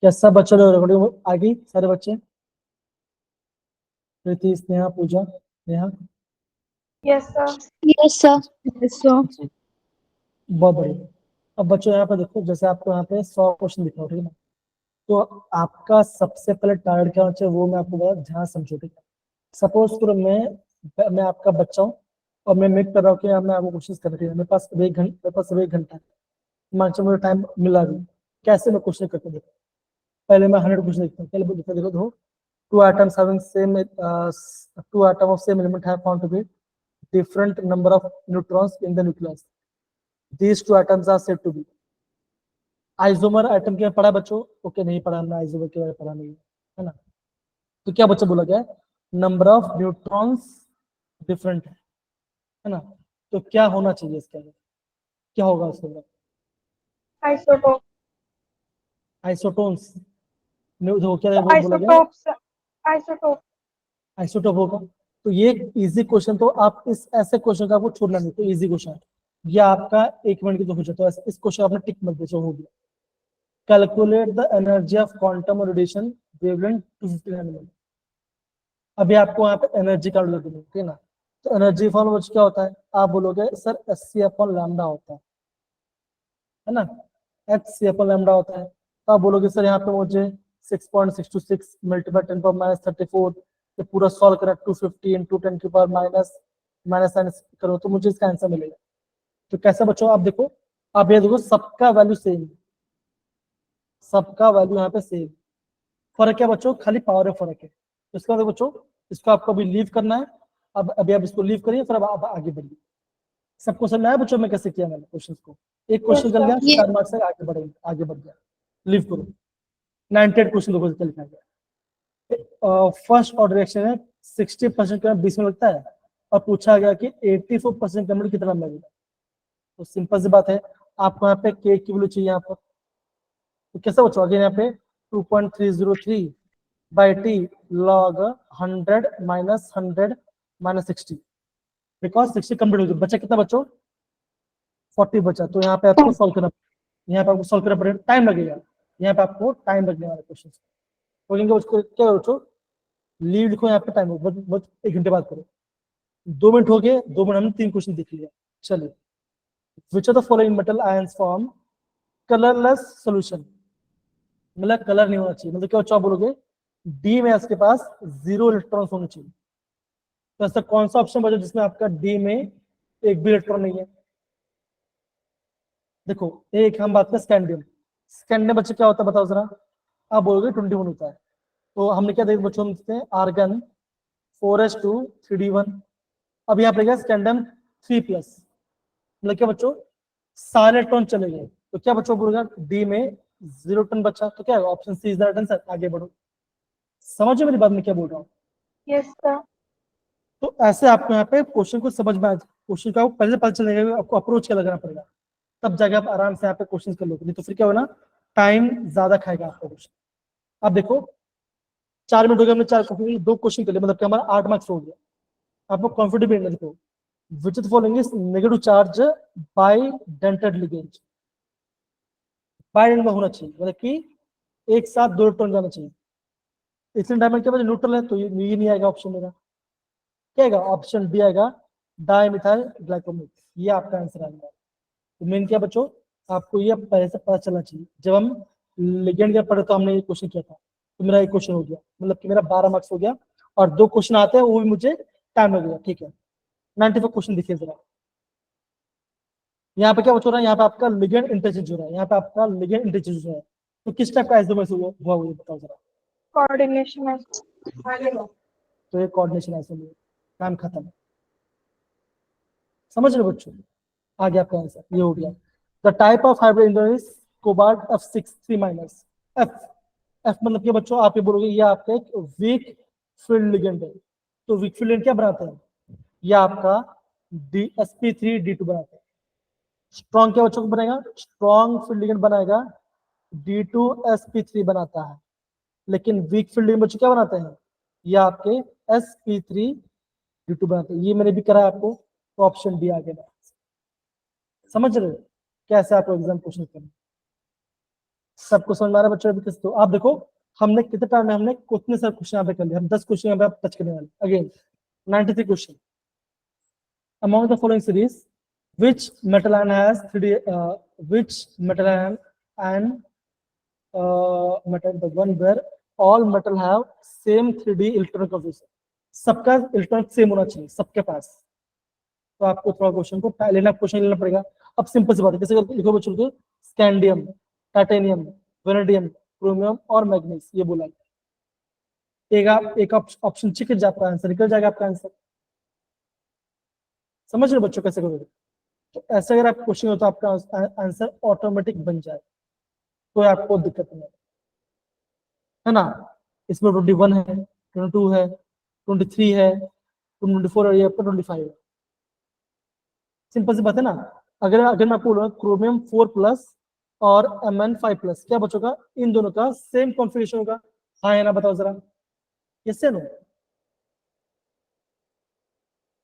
क्या सब बच्चे लोग रिकॉर्डिंग आ गई? सारे बच्चे, Preeti, Sneha, Pooja, Neha? Yes sir. Yes sir. Yes sir. जी, बहुत बढ़िया। अब बच्चों यहाँ पे देखो, जैसे आपको यहाँ पे 100 क्वेश्चन दिख रहा है, ठीक है ना? तो आपका सबसे पहले टारगेट क्या होना चाहिए वो मैं आपको बता, ध्यान समझो, ठीक है? सपोज करो मैं आपका बच्चा हूँ और मैं मेक कर रहा हूँ कि मैं आपको कोशिश कर रही हूँ, मेरे पास अब 1 घंटा है, मान चलो मुझे टाइम मिला भी, कैसे मैं क्वेश्चन करता हूँ? देखो, पहले मैं 100 क्वेश्चन लिखता हूँ, पहले देखो, two atoms having same two atoms of same element have found to be different number of neutrons in the nucleus. These two atoms are said to be isomer atom के पढ़ा बच्चों? ओके, नहीं पढ़ा हमने, आइसोमर के बारे में पढ़ा नहीं है ना? तो क्या बच्चा बोला गया? नंबर ऑफ न्यूट्रॉन्स डिफरेंट है ना? तो क्या होना चाहिए इसके अंदर? क्या होगा उसके अंदर? आइसोटोप। आइसोटोन्स, देखो क्या बोला गया? आइसोटोप्स। आइसोटोप। आइसोटोप होगा। तो ये इजी क्वेश्चन, तो आप इस ऐसे क्वेश्चन का आपको छोड़ना नहीं, तो इजी क्वेश्चन है ये आपका, 1 मिनट की तो हो जाए, तो इस क्वेश्चन आपने टिक मत दीजिए, हो गया। Calculate the energy of quantum radiation wavelength 250 nanometre. अभी आपको यहाँ पे एनर्जी का ठीक है ना? तो एनर्जी फॉर्मूला क्या होता है? आप बोलोगे सर Hc/λ होता है ना? Hc/λ होता है। तो आप बोलोगे सर यहाँ पे मुझे 6.626 मल्टीप्लाई 10⁻34 ये पूरा सॉल्व करा, 250 इंटू 10⁻माइनस करो तो मुझे इसका आंसर मिलेगा। तो कैसा बच्चों? आप देखो, आप ये देखो, सबका वैल्यू सेम, सबका वैल्यू यहाँ पे सेम। फर्क क्या बच्चों? खाली पावर में फर्क है। तो इसका मतलब बच्चों, इसको आपको अभी लीव करना है। अब अभी आप इसको लीव करिए, फिर अब आप आगे बढ़िए। सबको समझ में आया बच्चों मैं कैसे किया मैंने क्वेश्चन को? एक क्वेश्चन चल गया, 4 मार्क्स से आगे बढ़ेंगे, आगे बढ़ गया, लीव करो। 98 क्वेश्चन देखो चल गया। फर्स्ट ऑर्डर रिएक्शन है, 60% करंट 20 में लगता है, और पूछा गया कि 84% करंट कितना लगेगा। तो सिंपल सी बात है, आपको यहाँ पे के की वैल्यू चाहिए यहाँ पर। तो कैसे बच्चों? अगेन यहाँ पे 2.303 by T log 100 minus 100 minus 60, because 60 complete हो गया। बचा कितना बच्चों? 40 बचा। तो यहाँ पे आपको सॉल्व करना, यहाँ पे आपको सॉल्व करना पड़ेगा, टाइम लगेगा, यहाँ पे आपको टाइम लगने वाला क्वेश्चन बोलेंगे। उसको क्या बच्चों? लीड को यहाँ पे टाइम बस 1 घंटे बाद करो। 2 मिनट हो गए, 2 मिनट हमने 3 क्वेश्चन देख लिया। चलिए, विच of the following metal ions form colourless solution? मतलब कलर नहीं होना चाहिए, मतलब क्या बच्चों आप बोलोगे? डी में इसके पास 0 इलेक्ट्रॉन्स होने चाहिए। तो ऐसा कौन सा ऑप्शन बचा जिसमें आपका डी में एक भी इलेक्ट्रॉन नहीं है? देखो, एक हम बात करें स्कैंडियम। स्कैंडियम बच्चे क्या होता है बताओ जरा? आप बोलोगे 21 होता है। तो हमने क्या देखा बच्चों? हम देखते हैं आर्गन 4s2 3d1। अब यहाँ पे गया स्कैंडियम 3+, मतलब क्या बच्चों? सारे इलेक्ट्रॉन चले गए। तो क्या बच्चों बोलेगा? डी में 0 टन बचा। तो क्या है? Option C is the right answer. आगे बढ़ो, समझो मेरी बात में क्या बोल रहा हूँ? Yes sir. तो ऐसे आपको यहाँ पे क्वेश्चन को समझ में आ, क्वेश्चन का पहले पता चलेगा, आपको अप्रोच क्या लगाना पड़ेगा, तब जाके आप आराम से यहाँ पे क्वेश्चन कर लोगे। नहीं तो फिर क्या होगा ना, टाइम ज्यादा खाएगा आपका क्वेश्चन। अब देखो, 4 मिनट हो गए, हमने 2 क्वेश्चन कर लिए, मतलब कि हमारा 8 मार्क्स हो गया। आपको कॉन्फिडेंट है। देखो, which is following is negative charge bidentate ligand? Bidentate में होना चाहिए, मतलब कि एक साथ 2 इलेक्ट्रॉन जाना चाहिए। इसलिए डायमंड के बाद न्यूट्रल है, तो ये नहीं आएगा ऑप्शन मेरा। क्या आएगा? ऑप्शन डी आएगा, डाइमिथाइल ग्लाइकोमेट। ये आपका आंसर आएगा। तो मेन क्या बच्चों, आपको ये पहले से पता चलना चाहिए। जब हम लिगेंड का पढ़े तो हमने ये क्वेश्चन किया था, तो मेरा एक क्वेश्चन हो गया, मतलब कि मेरा 12 मार्क्स हो गया। और 2 क्वेश्चन आते हैं, वो भी मुझे टाइम लगेगा, ठीक है? 95 क्वेश्चन देखिए जरा। यहाँ पे क्या बच्चों रहा है? यहाँ पे आपका लिगेंड इंटरचेंज हो रहा है, यहाँ पे आपका लिगेंड इंटरचेंज हो रहा है। तो किस टाइप का आइसोमर्स हुआ वो बताओ जरा? कोऑर्डिनेशन है। तो ये कोऑर्डिनेशन आइसोमर, काम खत्म। समझ रहे हो बच्चों? आगे आपका आंसर ये हो गया। The type of hybrid is cobalt F6 3-। F, F मतलब कि बच्चों आप ये बोलोगे ये आपका एक वीक फील्ड लिगेंड है। तो वीक फील्ड लिगेंड क्या बनाते हैं? ये आपका sp3d2 बनाते हैं। स्ट्रॉन्ग क्या बच्चों को बनेगा? स्ट्रॉन्ग फील्ड लिगेंड बनाएगा D2sp3 बनाता है। लेकिन वीक फील्ड लिगेंड बच्चों क्या बनाते हैं? ये आपके sp3d2 बनाते हैं। ये मैंने भी करा है आपको, तो ऑप्शन डी आ गया। समझ रहे हो कैसे आपको एग्जाम क्वेश्चन करना? सबको समझ में आ रहा है बच्चों? अभी किस तो आप देखो हमने कितने टाइम में हमने कितने सारे क्वेश्चन यहाँ पे कर लिए, हम 10 क्वेश्चन यहाँ पे आप टच करने वाले। Again 93 question. Among the following series, which metal ion has 3D, which metal ion and metal, the one where all metal have same 3D electron configuration, सबका इलेक्ट्रॉन सेम होना चाहिए सबके पास। तो आपको थोड़ा क्वेश्चन को लेना, क्वेश्चन लेना पड़ेगा। अब सिंपल सी बात है, कैसे लिखो बच्चों को, स्कैंडियम, टाइटेनियम, वेनेडियम, क्रोमियम और मैग्नीज, ये बोला एक ऑप्शन चिक जाता है, आंसर निकल जाएगा आपका आंसर। समझ रहे बच्चों कैसे करोगे? तो ऐसे अगर आप क्वेश्चन हो तो आपका आंसर ऑटोमेटिक बन जाए, कोई आपको दिक्कत नहीं है ना। इसमें 21 है, 22 है, 23 है, 24 है, ये आपका 25 है। सिंपल सी बात है ना। अगर अगर मैं आपको बोलूंगा क्रोमियम 4+ और Mn5+, क्या बचोगा? इन दोनों का सेम कॉन्फ़िगरेशन होगा, हाँ या ना बताओ जरा, यस या नो?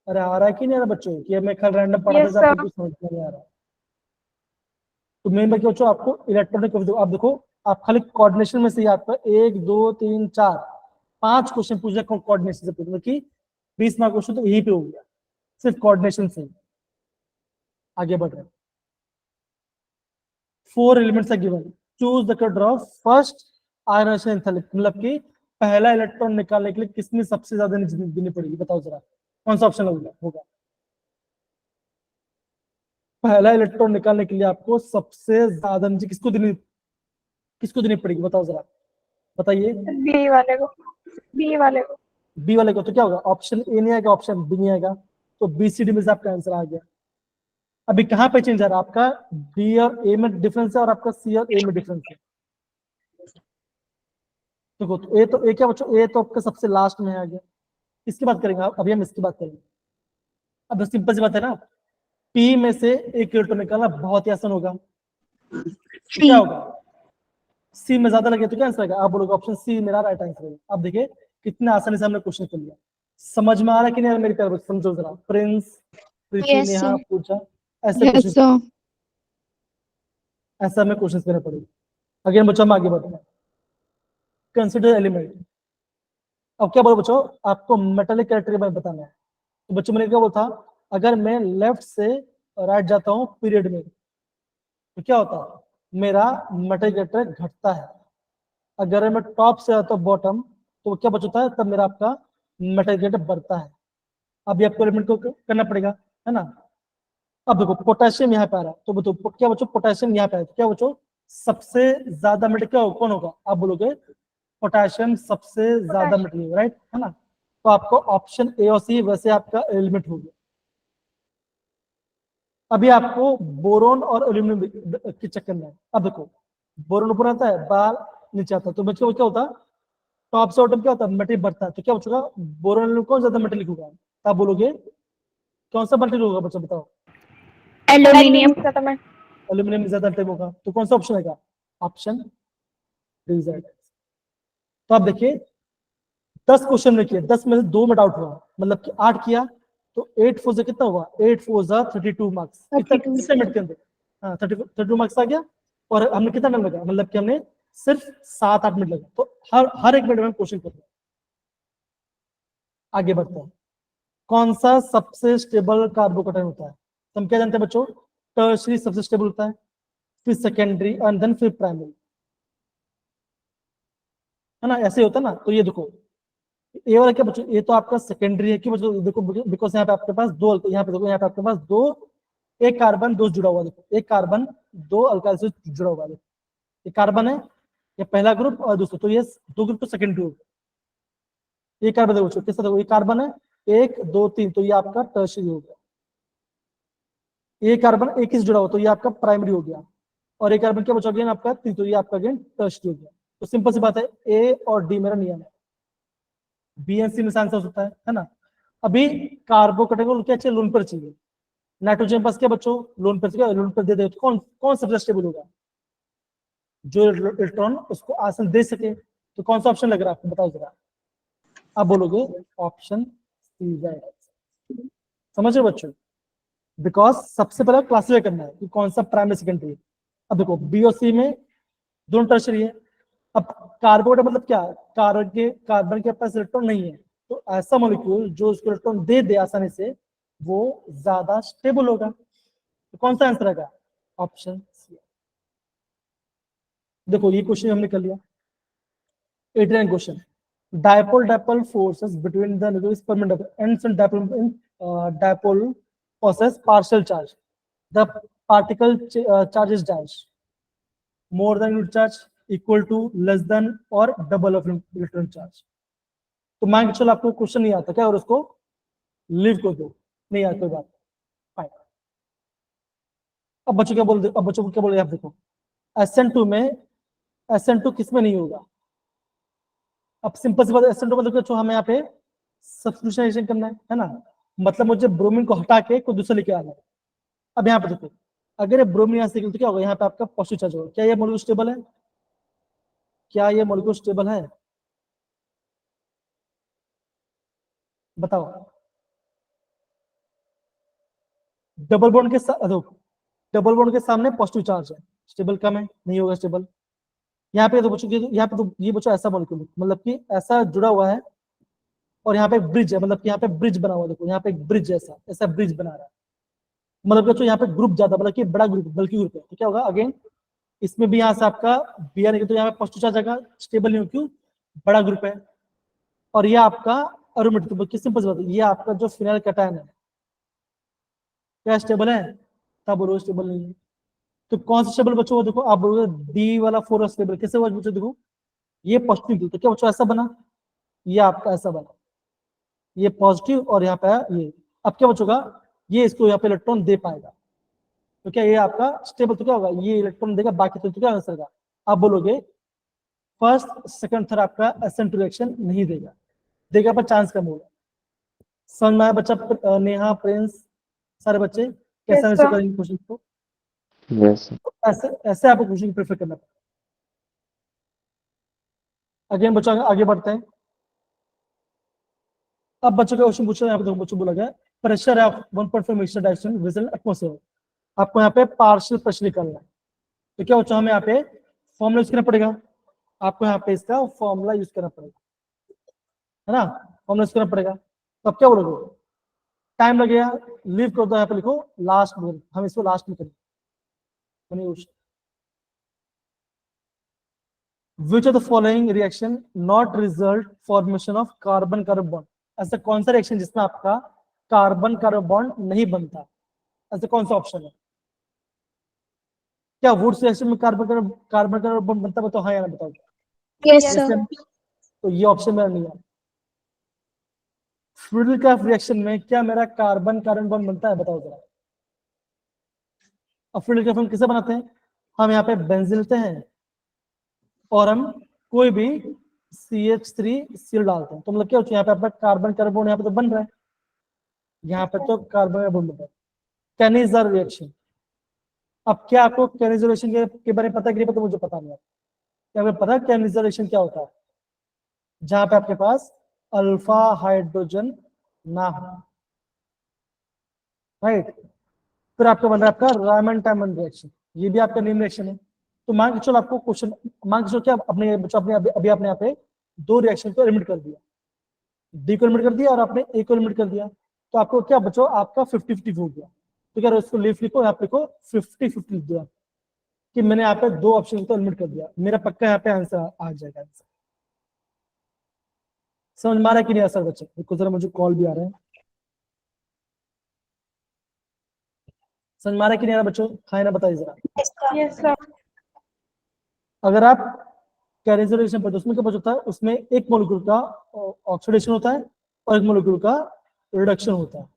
अरे आ रहा है कि नहीं आ रहा बच्चों? कि मैं कल रैंडम पढ़ाता Yes, था, sir. आपको कुछ समझ में नहीं आ रहा? तो मेन बात क्या बच्चों, आपको इलेक्ट्रॉनिक, आप देखो आप खाली कोऑर्डिनेशन में से ही आपका 1 2 3 4 5 क्वेश्चन पूछ रहे कोऑर्डिनेशन से, पूछने की 20 मार्क क्वेश्चन तो यही पे हो गया, सिर्फ कोऑर्डिनेशन से। आगे बढ़ रहे हैं। 4 elements are given, choose the correct draw first iron enthalpic, मतलब कि पहला इलेक्ट्रॉन निकालने के लिए किसमें सबसे ज्यादा एनर्जी देनी पड़ेगी, बताओ जरा कौन सा ऑप्शन होगा? पहला इलेक्ट्रॉन निकालने के लिए आपको सबसे ज्यादा एनर्जी किसको देनी पड़ेगी, बताओ जरा, बताइए। B वाले को, B वाले को। बी वाले को। तो क्या होगा? ऑप्शन ए नहीं आएगा, ऑप्शन बी नहीं आएगा, तो बी सी डी में से आपका आंसर आ गया। अभी कहाँ पे चेंज आ रहा है आपका? बी और ए में डिफरेंस है और आपका सी और ए में डिफरेंस है। देखो तो ए क्या बच्चों, ए तो आपका सबसे लास्ट में आ गया, इसकी बात करेंगे अभी हम इसकी बात करेंगे। अब सिंपल सी बात है ना, पी में से एक इलेक्ट्रॉन निकालना बहुत ही आसान होगा, तो क्या होगा? सी में ज्यादा लगे तो क्या आंसर आएगा? आप बोलोगे ऑप्शन सी मेरा राइट आंसर है। अब देखिए कितने आसानी से हमने क्वेश्चन कर लिया। समझ में आ रहा है कि नहीं आ रहा मेरी प्यारे बच्चे? समझो जरा। प्रिंस, प्रीति, Yes, नेहा, sir. पूजा, ऐसे Yes, क्वेश्चन, sir. ऐसा हमें क्वेश्चन करने पड़ेंगे। अगेन बच्चों हम आगे बढ़ते हैं। Consider element. अब क्या बोलो बच्चों, आपको मेटालिक कैरेक्टर में बताना है। तो बच्चों मैंने क्या बोला था, अगर मैं लेफ्ट से राइट जाता हूँ पीरियड में तो क्या होता है? मेरा मेटालिक कैरेक्टर घटता है। अगर मैं टॉप से आता हूँ बॉटम तो क्या बचता है? तब मेरा आपका मेटालिक कैरेक्टर बढ़ता है। अभी आपको एलिमेंट को करना पड़ेगा, है ना। अब देखो पोटेशियम यहाँ पे आ रहा है, तो बताओ क्या बच्चों, पोटेशियम यहाँ पे है, तो क्या बच्चों सबसे ज्यादा मेटल क्या कौन होगा? आप बोलोगे पोटेशियम सबसे ज्यादा मेटल होगा, राइट, है ना। तो आपको ऑप्शन ए और सी वैसे आपका एलिमेंट हो गया। अभी आपको बोरोन और एल्यूमिनियम के चक्कर में है। अब देखो बोरोन ऊपर आता है, बाल नीचे आता है, तो बच्चों क्या होता है? टॉप से बॉटम क्या होता है? मेटल बढ़ता है, तो क्या बच्चों बोरोन एल्यूमिनियम कौन ज्यादा मेटल होगा? तो आप बोलोगे कौन सा मेटल होगा बच्चों, बताओ। Aluminium. एल्यूमिनियम ज्यादा टाइम होगा, तो कौन सा ऑप्शन आएगा? Option d. तो आप देखिए 10 क्वेश्चन में किए, 10 में से 2 में डाउट हुआ, मतलब कि 8 किया तो 8 4 से कितना हुआ? 8 4 जा 32 मार्क्स, कितने मिनट के अंदर? हाँ 32 मार्क्स आ गया। और हमने कितना टाइम लगा? मतलब कि हमने सिर्फ 7-8 मिनट लगा। तो हर एक मिनट में क्वेश्चन कर रहे हैं। आगे बढ़ते हैं। कौन सा सबसे स्टेबल कार्बोकेटाइन होता है? तो हम क्या जानते हैं बच्चों? टर्शरी सबसे स्टेबल होता है, फिर सेकेंडरी एंड देन फिर प्राइमरी, है ना, ऐसे होता है ना। तो ये देखो ए वाला क्या बच्चों, ये तो आपका सेकेंडरी है। क्यों बच्चों? देखो बिकॉज यहाँ पे आपके पास दो, यहाँ पे देखो, यहाँ पे आपके पास दो, एक कार्बन दो जुड़ा हुआ, देखो एक कार्बन 2 अल्काइल से जुड़ा हुआ है। ये कार्बन है, ये पहला ग्रुप और दूसरा, तो ये 2 ग्रुप तो सेकेंडरी हो गया। ये कार्बन देखो किस तरह, ये कार्बन है 1 2 3, तो ये आपका टर्शरी हो गया। ये कार्बन एक ही से जुड़ा हुआ, तो ये आपका प्राइमरी हो गया। और एक कार्बन क्या बचा अगेन आपका 3, तो ये आपका अगेन टर्शरी हो गया। तो सिंपल सी बात है, ए और डी मेरा नियम है, बी एंड सी में आंसर हो सकता है ना। अभी कार्बोकेटाइन क्या चाहिए? लोन पर चाहिए। नाइट्रोजन पास क्या बच्चों? लोन पर चाहिए, लोन पर दे दे तो कौन कौन सबसे स्टेबल होगा? जो इलेक्ट्रॉन उसको आसन दे सके। तो कौन सा ऑप्शन लग रहा है आपको, बताओ जरा। आप बोलोगे ऑप्शन सी। समझ रहे हो बच्चों? बिकॉज सबसे पहले क्लासिफाई करना है कि कौन सा प्राइमरी सेकेंडरी है। अब देखो बी और सी में दोनों टर्शरी है। अब कार्बोनेट मतलब क्या, कार्बन के पास इलेक्ट्रॉन नहीं है, तो ऐसा मॉलिक्यूल जो उसको इलेक्ट्रॉन दे दे आसानी से वो ज्यादा स्टेबल होगा। तो कौन सा आंसर आएगा, ऑप्शन सी। देखो ये क्वेश्चन हमने कर लिया। 89 question, dipole forces between the nucleus permanent ends and dipole possess partial charge. The particle charge is dash more than unit charge, equal to, less than or double of electron charge. तो मान के चलो आपको question नहीं आता क्या, और उसको लीव कर दो, नहीं आता कोई बात, फाइन। अब बच्चों क्या बोल, अब बच्चों को क्या बोले आप देखो, SN2 में, SN2 किस में नहीं होगा। अब सिंपल सी बात, SN2 मतलब जो हमें यहाँ पे सब्स्टिट्यूशन करना है ना, मतलब मुझे ब्रोमीन को हटा के कोई दूसरा लेके आना है। अब यहाँ पे देखो, अगर ये ब्रोमीन यहाँ से निकले तो क्या होगा, यहाँ पे आपका पॉजिटिव चार्ज होगा। क्या ये मॉलिक्यूल स्टेबल है, क्या ये मॉलिक्यूल स्टेबल है, बताओ। डबल बॉन्ड के साथ, डबल बॉन्ड के सामने पॉजिटिव चार्ज है, स्टेबल कम है, नहीं होगा स्टेबल। यहाँ पे तो बच्चों, यहाँ पे तो ये बच्चों ऐसा मॉलिक्यूल मतलब कि ऐसा जुड़ा हुआ है, और यहाँ पे एक ब्रिज है, मतलब कि यहाँ पे ब्रिज बना हुआ, देखो यहाँ पे एक ब्रिज जैसा ऐसा ब्रिज बना रहा है, मतलब बच्चों यहाँ पे ग्रुप ज्यादा, मतलब कि बड़ा ग्रुप, बल्कि ग्रुप है, तो क्या होगा अगेन, इसमें भी यहाँ से आपका बी निकले तो यहाँ पे पॉजिटिव चार्ज आएगा, स्टेबल नहीं हो, क्यों, बड़ा ग्रुप है। और ये आपका अरोमेटिक, तो किस सिंपल बात है, ये आपका जो फिनाइल कैटायन है क्या स्टेबल है, तब बोलो स्टेबल नहीं है। तो कौन सा स्टेबल बच्चों, देखो आप बोलोगे डी वाला 4 स्टेबल, कैसे हुआ बच्चों, देखो ये पॉजिटिव, तो क्या बच्चों ऐसा बना, ये आपका ऐसा बना, ये पॉजिटिव और यहाँ पे ये। अब क्या बचोगा, ये इसको यहाँ पे इलेक्ट्रॉन दे पाएगा, तो क्या ये आपका स्टेबल, तो क्या होगा, ये इलेक्ट्रॉन देगा, बाकी तो क्या आंसर का। आप बोलोगे फर्स्ट सेकंड थर्ड आपका SN2 रिएक्शन नहीं देगा, देगा पर चांस कम होगा। समझ में आया बच्चा, नेहा, प्रिंस, सारे बच्चे कैसे आंसर करेंगे क्वेश्चन को। यस ऐसे ऐसे आपको क्वेश्चन प्रेफर करना पड़ेगा। अगेन बच्चों आगे बढ़ते हैं। अब बच्चों का क्वेश्चन पूछा, यहाँ पे देखो बच्चों बोला गया pressure of 1.5 metre direction vision atmosphere, आपको यहाँ पे पार्शियल प्रेशर निकालना है। तो क्या बच्चों हमें यहाँ पे फॉर्मूला यूज करना पड़ेगा, आपको यहाँ पे इसका फॉर्मूला यूज करना पड़ेगा, है ना, फॉर्मूला यूज करना पड़ेगा। तो अब क्या बोलोगे, टाइम लगेगा, लीव कर दो, यहाँ पे लिखो लास्ट में, हम इसको लास्ट में करेंगे। Which of the following reaction not result formation of carbon carbon bond, ऐसा कौन सा रिएक्शन जिसमें आपका कार्बन कार्बन बॉन्ड नहीं बनता, ऐसा कौन सा ऑप्शन है। क्या वुड्स रिएक्शन में कार्बन कार्बन बॉन्ड बनता है, बताओ हाँ या ना बताओ। Yes, sir. तो ये ऑप्शन मेरा नहीं है। फ्लूइड का रिएक्शन में क्या मेरा कार्बन कार्बन बॉन्ड बनता है, बताओ जरा। अब फ्लूइड का हम किसे बनाते हैं, हम यहाँ पे बेंजीन लेते हैं और हम कोई भी CH3Cl डालते हैं, तो मतलब क्या होता है, यहाँ पे आपका कार्बन कार्बन यहाँ पे तो बन रहा है, यहाँ पे तो कार्बन कार्बन बन रहा है। कैनिज़र रिएक्शन, अब क्या आपको कैनिज़र रिएक्शन के बारे में पता है कि नहीं पता, मुझे पता नहीं है, क्या आपको पता है कैनिज़र रिएक्शन क्या होता है, जहां पे आपके पास अल्फा हाइड्रोजन ना हो, राइट। फिर आपका बन रहा है आपका रायमंड टाइमंड रिएक्शन, ये भी आपका नेम रिएक्शन है। तो मान के चलो आपको क्वेश्चन, मान के चलो क्या अपने बच्चों अपने अभी आपने यहाँ पे दो रिएक्शन को एलिमिनेट कर दिया, डी को एलिमिनेट कर दिया और आपने ए को एलिमिनेट कर दिया, तो आपको क्या बच्चों आपका 50-50 हो गया। तो क्या इसको लीफ लिखो, यहाँ पे लिखो 50-50 लिख दिया कि मैंने यहाँ पे दो ऑप्शन को एलिमिनेट कर दिया, मेरा पक्का यहाँ पे आंसर आ जाएगा। आंसर समझ में आ रहा है कि नहीं सर बच्चे, देखो जरा मुझे कॉल भी आ रहा है, समझ में आ रहा है कि नहीं आ रहा बच्चों, हाँ ना बताइए जरा। Yes, sir. अगर आप कैरियर रिएक्शन पढ़ते उसमें क्या होता है, उसमें एक मॉलिक्यूल का ऑक्सीडेशन होता है और एक मॉलिक्यूल का रिडक्शन होता है,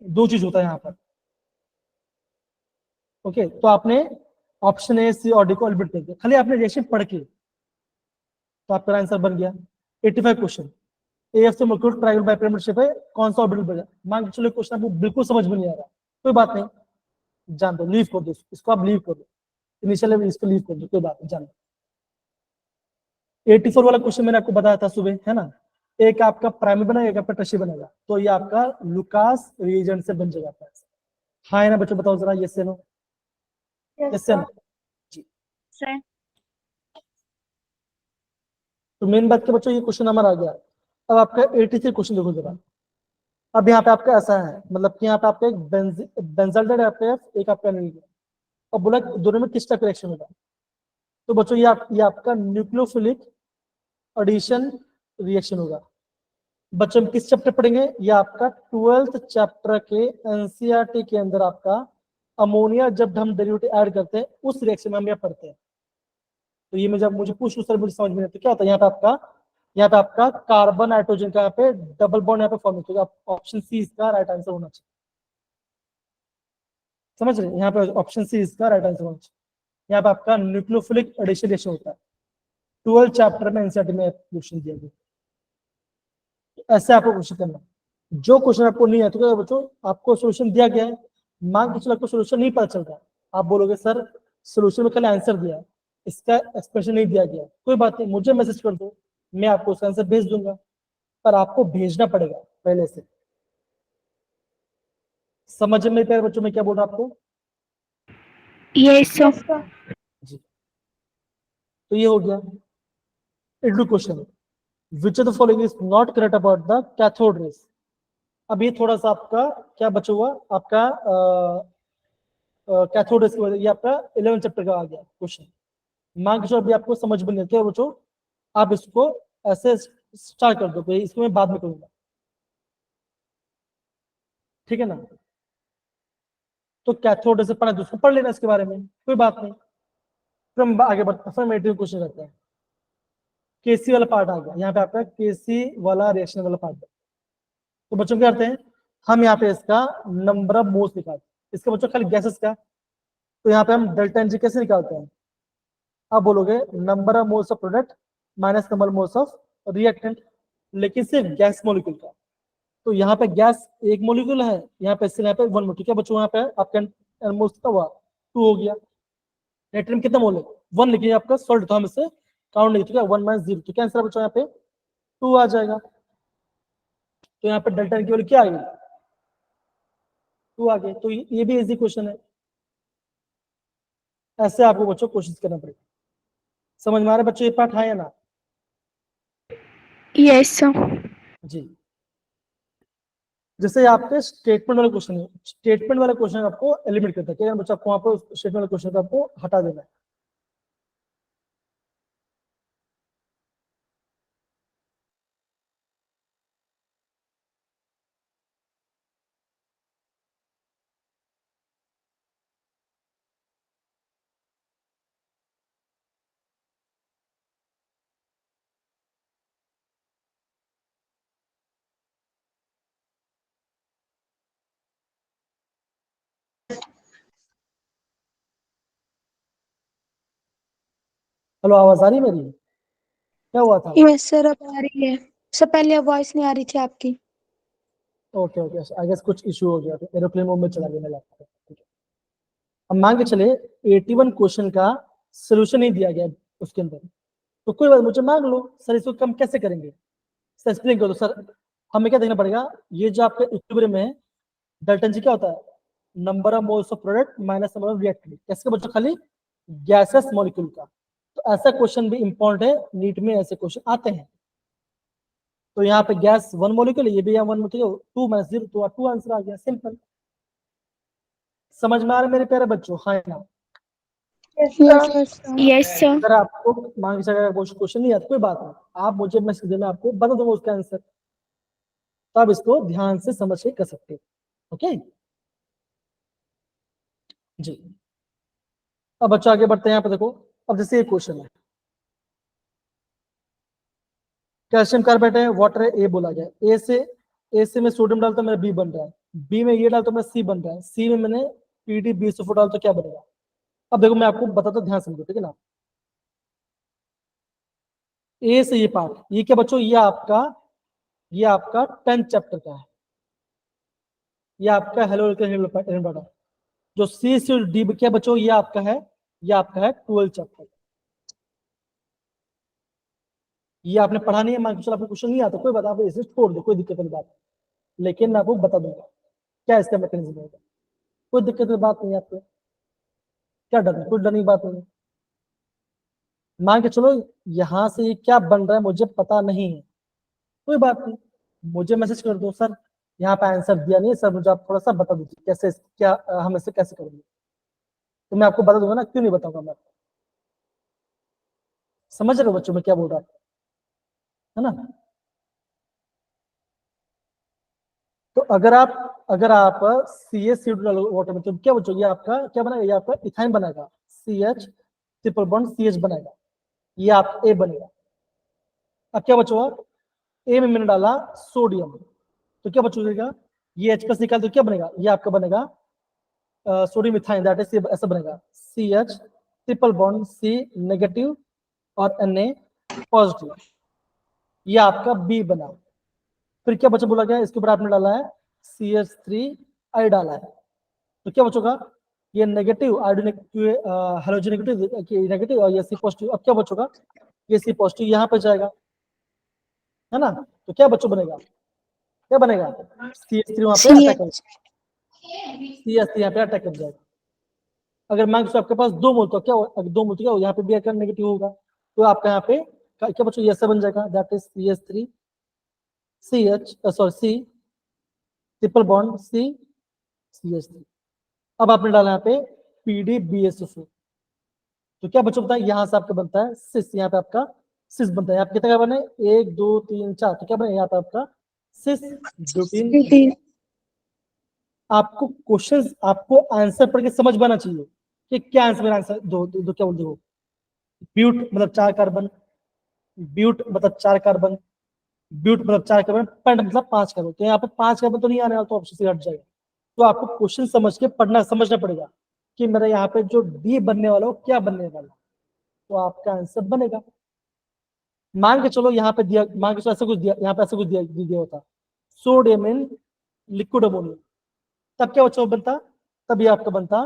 दो चीज होता है यहाँ पर। ओके, तो आपने ऑप्शन ए सी और डी को एलिमिनेट कर दिया, खाली आपने रिएक्शन पढ़ के, तो आपका आंसर बन गया। 85 क्वेश्चन, AF से मॉलिक्यूल ट्रायंगल बाइपिरामिड शेप है, कौन सा ऑर्बिटल बचा, मान के चलो क्वेश्चन आपको बिल्कुल समझ में नहीं आ रहा, कोई बात नहीं, जान दो, लीव कर दो इसको, आप लीव कर दो, इनिशियल इसको लीव कर दो, कोई बात नहीं, जान दो। 84 वाला क्वेश्चन मैंने आपको बताया था सुबह, है ना, एक आपका प्राइमरी बनेगा, एक आपका टर्शियरी बनेगा, तो ये आपका लुकास रिएजेंट से बन जाएगा। हाँ है ना बच्चों, बताओ जरा, यस या नो, Yes, यस या sir. नो जी। सर। तो मेन बात के बच्चों ये क्वेश्चन हमारा आ गया। अब आपका 83 क्वेश्चन देखो जरा। अब यहाँ पे आपका ऐसा है, मतलब कि यहाँ पे आपका एक बेंजाल्डेहाइड आपका है, एक आपका नहीं है। अब बोला कि दोनों में किस टाइप का रिएक्शन होगा। तो बच्चों ये आपका न्यूक्लियोफिलिक एडिशन रिएक्शन होगा। बच्चों हम किस चैप्टर पढ़ेंगे, ये आपका 12th चैप्टर के एनसीईआरटी के अंदर आपका अमोनिया जब हम डेरिवेटिव ऐड करते हैं उस रिएक्शन में हम यहाँ पढ़ते हैं। तो ये मैं जब मुझे पूछ सर मुझे समझ में नहीं आता क्या होता है। यहाँ पे आपका कार्बन नाइट्रोजन का यहाँ पे डबल बॉन्ड यहाँ पे फॉर्म होगा। ऑप्शन सी इसका राइट आंसर होना चाहिए। समझ रहे हैं, यहाँ पे ऑप्शन सी इसका राइट आंसर होना चाहिए। यहाँ पे आपका न्यूक्लियोफिलिक एडिशन रिएक्शन होता है। 12 चैप्टर में एनसीईआरटी में क्वेश्चन दिया गया। ऐसे आपको क्वेश्चन करना, जो क्वेश्चन आपको नहीं आता तो बच्चों आपको सोल्यूशन दिया गया है, मान के चलो आपको सोल्यूशन नहीं पता चल रहा, आप बोलोगे सर सोल्यूशन में कल आंसर दिया, इसका एक्सप्रेशन नहीं दिया गया, कोई बात नहीं, मुझे मैसेज कर दो, मैं आपको उसका आंसर भेज दूंगा, पर आपको भेजना पड़ेगा पहले से। समझ में प्यारे बच्चों में क्या बोल रहा हूं आपको। Yes sir. Yes sir. जी, तो ये हो गया intro question. Which of the following is not correct about the cathode rays. अब ये थोड़ा सा आपका क्या बचा हुआ आपका कैथोड रेस की वजह, ये आपका 11 चैप्टर का आ गया क्वेश्चन। मान के चलो अभी आपको समझ में नहीं आता बच्चों, आप इसको ऐसे स्टार्ट कर दो, तो इसको मैं बाद में करूंगा, ठीक है ना। तो कैथोड से पढ़ा तो उसको पढ़ लेना इसके बारे में, कोई बात नहीं। फिर हम आगे बढ़ते हैं, फॉर्मेटिव क्वेश्चन करते हैं। केसी वाला पार्ट आ गया, यहाँ पे आपका केसी वाला रिएक्शन वाला पार्ट। तो बच्चों क्या करते हैं, हम यहाँ पे इसका नंबर ऑफ मोल्स निकालते हैं, इसका बच्चों खाली गैसेस का। तो यहाँ पे हम डेल्टा एनर्जी कैसे निकालते हैं, आप बोलोगे number of moles of product minus number moles of reactant, लेकिन सिर्फ गैस मॉलिक्यूल का। तो यहाँ पे गैस एक मॉलिक्यूल है, यहाँ पे यहाँ पे 1 मोल, ठीक है बच्चों। यहाँ पे आपका मोल्स कितना हुआ, 2 हो गया। नाइट्रोजन कितना मोल है, 1, लेकिन आपका सॉल्ट तो हम इसे काउंट नहीं, ठीक है 1 - 0, तो क्या आंसर बच्चों यहाँ पे 2 आ जाएगा। तो यहाँ पे डेल्टा की वैल्यू क्या आएगी, 2 आ गए। तो ये भी इजी क्वेश्चन है। ऐसे आपको बच्चों कोशिश करना पड़ेगा। समझ में आ रहा है बच्चों ये पार्ट है या ना। Yes sir. जी, जैसे आपके स्टेटमेंट वाले क्वेश्चन है, स्टेटमेंट वाले क्वेश्चन आपको एलिमिनेट करता है, क्या बच्चा आपको वहां पर स्टेटमेंट वाले क्वेश्चन को आपको हटा देना है। हेलो, आवाज आ रही है मेरी, क्या हुआ था। यस सर, अब आ रही है। सर पहले वॉइस नहीं आ रही थी आपकी। ओके ओके, आई गेस कुछ इशू हो गया, तो एरोप्लेन मोड में चला गया मेरा लैपटॉप, ठीक है। अब मान के चले 81 क्वेश्चन का सोल्यूशन नहीं दिया गया उसके अंदर, तो कोई बात मुझे मांग लो सर, इसको कम कैसे करेंगे, सर एक्सप्लेन कर दो सर। हमें क्या देखना पड़ेगा, ये जो आपका इक्विलिब्रियम है, डेल्टा जी क्या होता है, number of moles of product minus number of reactant, कैसे बच्चों खाली गैसेस मॉलिक्यूल का। तो ऐसा क्वेश्चन भी इंपॉर्टेंट है, नीट में ऐसे क्वेश्चन आते हैं। तो यहाँ पे गैस 1 मॉलिक्यूल, ये भी यहाँ 1 मॉलिक्यूल, 2 - 0, तो 2 आंसर आ गया, सिंपल। समझ में आ रहा है मेरे प्यारे बच्चों, हाँ या ना। Yes sir. Yes sir. अगर आपको मान के चलिए क्वेश्चन नहीं आता, कोई बात नहीं, आप मुझे मैसेज देना, आपको बता दूंगा उसका आंसर, तो आप इसको ध्यान से समझ के कर सकते हो। ओके जी। अब बच्चों आगे बढ़ते हैं, यहाँ पे देखो। अब जैसे ये क्वेश्चन है, कैल्शियम कार्बोनेट है, वाटर है, ए बोला गया। ए से मैं सोडियम डालता हूं, मेरा बी बन रहा है। बी में ये डालता हूं, मेरा सी बन रहा है। सी में मैंने पीडी BSO4 डालता तो क्या बनेगा। अब देखो मैं आपको बताता हूं, ध्यान समझो, ठीक है ना। ए से ये पार्ट, ये क्या बच्चों, ये आपका 10th चैप्टर का है, ये आपका हेलो डाटा। जो सी से डी क्या बच्चों, ये आपका है 12th चैप्टर। ये आपने पढ़ा नहीं है, मान के चलो आपको क्वेश्चन नहीं आता, कोई बात, आप इसे छोड़ दो, कोई दिक्कत वाली बात नहीं। लेकिन मैं आपको बता दूंगा क्या इसका मैकेनिज्म होगा, कोई दिक्कत की बात नहीं है आपको, क्या डर है, कोई डरने की बात नहीं है। मान के चलो यहाँ से ये क्या बन रहा है मुझे पता नहीं है, कोई बात नहीं, मुझे मैसेज कर दो सर यहाँ पे आंसर दिया नहीं है सर, मुझे आप थोड़ा सा बता दीजिए कैसे क्या हम इसे कैसे करेंगे, तो मैं आपको बता दूंगा ना, क्यों नहीं बताऊंगा मैं आपको। समझ रहे हो बच्चों में क्या बोल रहा है ना। तो अगर आप सी एच वाटर में, तो क्या बचोगे, आपका क्या बनेगा, ये आपका इथाइन बनेगा, C H triple bond C H बनेगा, ये आप ए बनेगा। अब क्या बचोगा, ए में मैंने डाला सोडियम, तो क्या बचोगा, ये H प्लस निकाल तो क्या बनेगा, ये आपका बनेगा सोडियम इथाइन, दैट इज ऐसा बनेगा C H triple bond C negative और Na पॉजिटिव, ये आपका बी बना। फिर क्या बचा बोला गया, इसके ऊपर आपने डाला है CH3 आई डाला है, तो क्या बचोगा, ये नेगेटिव हाइड्रोजन नेगेटिव और ये सी पॉजिटिव। अब क्या बचोगा, ये सी पॉजिटिव यहाँ पे जाएगा, है ना, तो क्या बच्चों बनेगा, क्या बनेगा, CH3 वहां पे अटैक कर, CH CH3 यहाँ पे अटैक कर जाएगा। अगर मान लो आपके पास 2 मोल, तो क्या अगर 2 मोल तो क्या हो, यहाँ पे भी नेगेटिव होगा, तो आपका यहाँ पे क्या बच्चों, ये ऐसा बन जाएगा, that is CH3 CH sorry C triple bond C CH3। अब आपने डाला यहाँ पे PDBSO4, तो क्या बच्चों बताए, यहाँ से आपका बनता है सिस, यहाँ पे आपका सिस बनता है, यहाँ पे कितना कार्बन है, 1 2 3 4, तो क्या बने यहाँ पे आपका सिस ब्यूटीन। आपको क्वेश्चंस, आपको आंसर पढ़ के समझ में आना चाहिए कि क्या आंसर, आंसर दो क्या बोलते हो, ब्यूट मतलब 4 कार्बन, ब्यूट मतलब 4 कार्बन, ब्यूट मतलब 4 कार्बन, पेंट मतलब 5 कार्बन, तो यहाँ पे 5 कार्बन तो नहीं आने वाला, तो ऑप्शन से हट जाएगा। तो आपको क्वेश्चन समझ के पढ़ना समझना पड़ेगा कि मेरा यहाँ पे जो डी बनने वाला हो क्या बनने वाला, तो आपका आंसर बनेगा। मान के चलो यहाँ पे दिया, मान के चलो ऐसा कुछ दिया, यहाँ पे ऐसा कुछ दिया होता सोडियम इन लिक्विड अमोनिया, तब क्या बच्चों बनता, तब ये आपका बनता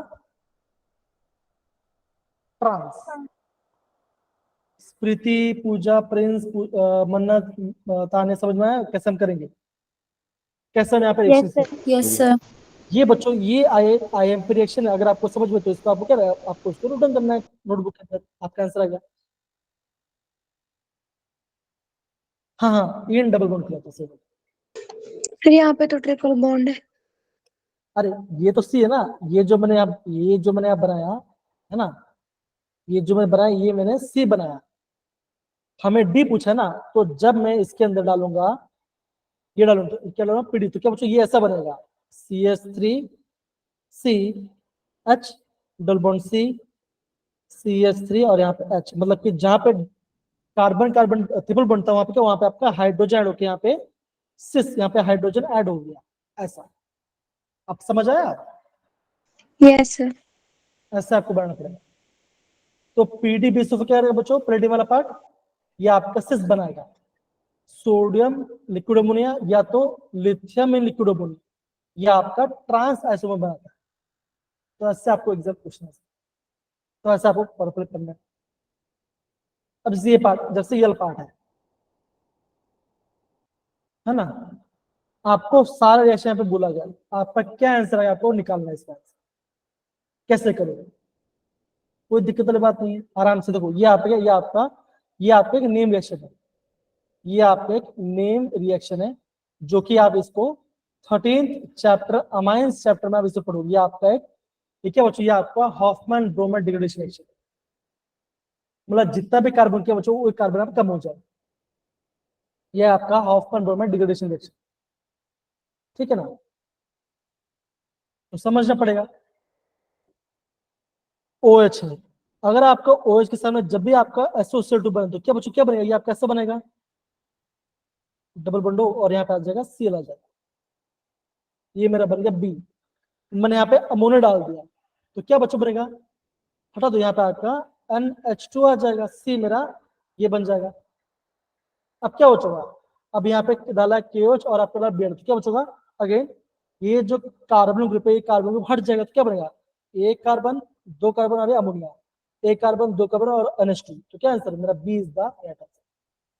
ट्रांस। प्रीति पूजा प्रिंस मन्नत ताने, समझ में आया कैसे हम करेंगे, कैसे हम यहाँ पे Yes, reaction. sir. Yes, sir. ये बच्चों ये आई एम पी रिएक्शन है, अगर आपको समझ में, तो इसको आपको क्या है, आपको इसको नोट डाउन करना है नोटबुक के अंदर, आपका आंसर आ गया। हाँ हाँ, इन डबल बॉन्ड किया था सर। फिर यहाँ पे तो ट्रिपल बॉन्ड है। अरे ये तो सी है ना, ये जो मैंने आप बनाया है ना, ये जो मैंने बनाया ये मैंने सी बनाया, हमें डी पूछा ना, तो जब मैं इसके अंदर डालूंगा, ये डालूंगा तो क्या डालूंगा पीडी, तो क्या बच्चों ये ऐसा बनेगा CH3 C H double bond C CH3 और यहाँ पे H, मतलब कि जहाँ पे कार्बन कार्बन ट्रिपल बनता है वहां पे क्या, वहां पे आपका हाइड्रोजन ऐड होकर यहाँ पे सिस, यहाँ पे हाइड्रोजन ऐड हो गया, ऐसा। अब समझ आया, यस सर। ऐसा आपको बनाना पड़ेगा। तो PDBSO क्या रहेगा बच्चों, पैलेडियम वाला पार्ट, ये आपका सिस बनाएगा, सोडियम लिक्विड अमोनिया या तो लिथियम इन लिक्विड अमोनिया, ये आपका ट्रांस आइसोमर बनाता है। तो ऐसे आपको एग्जाम क्वेश्चन है, तो ऐसा आपको परफेक्ट करना है। अब ये पार्ट, जब से ये पार्ट है ना, आपको सारा रिएक्शन यहाँ पे बोला गया, आपका क्या आंसर है आपको निकालना है, इसका आंसर कैसे करोगे, कोई दिक्कत वाली बात नहीं है, आराम से देखो, ये आपका एक नेम रिएक्शन है, ये आपका एक नेम रिएक्शन है, जो कि आप इसको 13th चैप्टर अमाइंस चैप्टर में आप इसे पढ़ोगे। ये आपका एक, ठीक है बच्चों, ये आपका हॉफमैन ब्रोमाइड डिग्रेडेशन रिएक्शन, मतलब जितना भी कार्बन के बच्चों वो कार्बन आप कम हो जाए, ये आपका हॉफमैन ब्रोमाइड डिग्रेडेशन रिएक्शन, ठीक है ना, तो समझना पड़ेगा। OH है, अगर आपका OH के सामने जब भी आपका SO2 बने, तो क्या बच्चों क्या बनेगा, ये आपका कैसा बनेगा, डबल बंडो, और यहाँ पे आ जाएगा Cl आ जाएगा, ये मेरा बन गया B। मैंने यहाँ पे अमोनिया डाल दिया, तो क्या बच्चों बनेगा, हटा दो, यहाँ पे आपका NH2 आ जाएगा, C मेरा ये बन जाएगा। अब क्या बचोगा, अब यहाँ पे डाला KOH और आपका डाला BN, तो क्या बचोगा, अगेन ये जो कार्बन ग्रुप है, ये कार्बन ग्रुप हट जाएगा, तो क्या बनेगा, एक कार्बन 2 कार्बन और अमोनिया, एक कार्बन 2 कार्बन और NH2, तो क्या आंसर मेरा B is the right answer.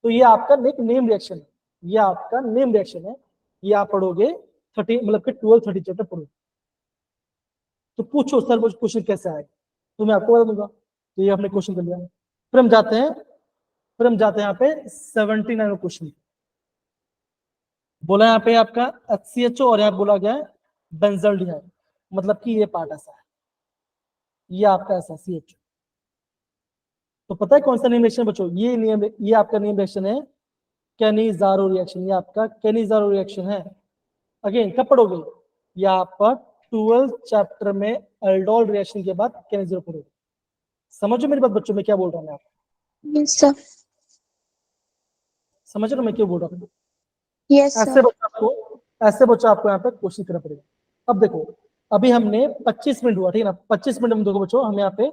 तो ये आपका एक नेम रिएक्शन है, ये आपका नेम रिएक्शन है, ये आप पढ़ोगे 30 मतलब कि 12-30 चैप्टर पढ़ोगे, तो पूछो सर वो क्वेश्चन कैसे आएगा, तो मैं आपको बता दूंगा। तो ये आपने क्वेश्चन कर लिया, फिर हम जाते हैं यहाँ पे 79 क्वेश्चन। बोला यहाँ पे आपका HCHO और यहाँ बोला गया है बेंजल्डिहाइड, मतलब कि ये पार्ट ऐसा है, ये आपका ऐसा CH। तो पता है कौन सा नियम रिएक्शन बच्चों? ये नियम, ये आपका नियम रिएक्शन है कैनिज़ारो रिएक्शन, ये आपका कैनिज़ारो रिएक्शन है। अगेन कब पढ़ोगे? यहाँ पर 12th चैप्टर में एल्डोल रिएक्शन के बाद कैनिज़ारो पढ़ोगे। समझो मेरी बात बच्चों, मैं क्या बोल रहा हूँ? मैं आपको Yes, sir. समझ रहे हो मैं क्यों बोल रहा हूँ? Yes, ऐसे sir. बच्चों आपको यहाँ पे क्वेश्चन करना पड़ेगा। अब देखो, अभी हमने 25 मिनट हुआ, ठीक है ना? 25 मिनट में देखो बच्चों, हम यहाँ पे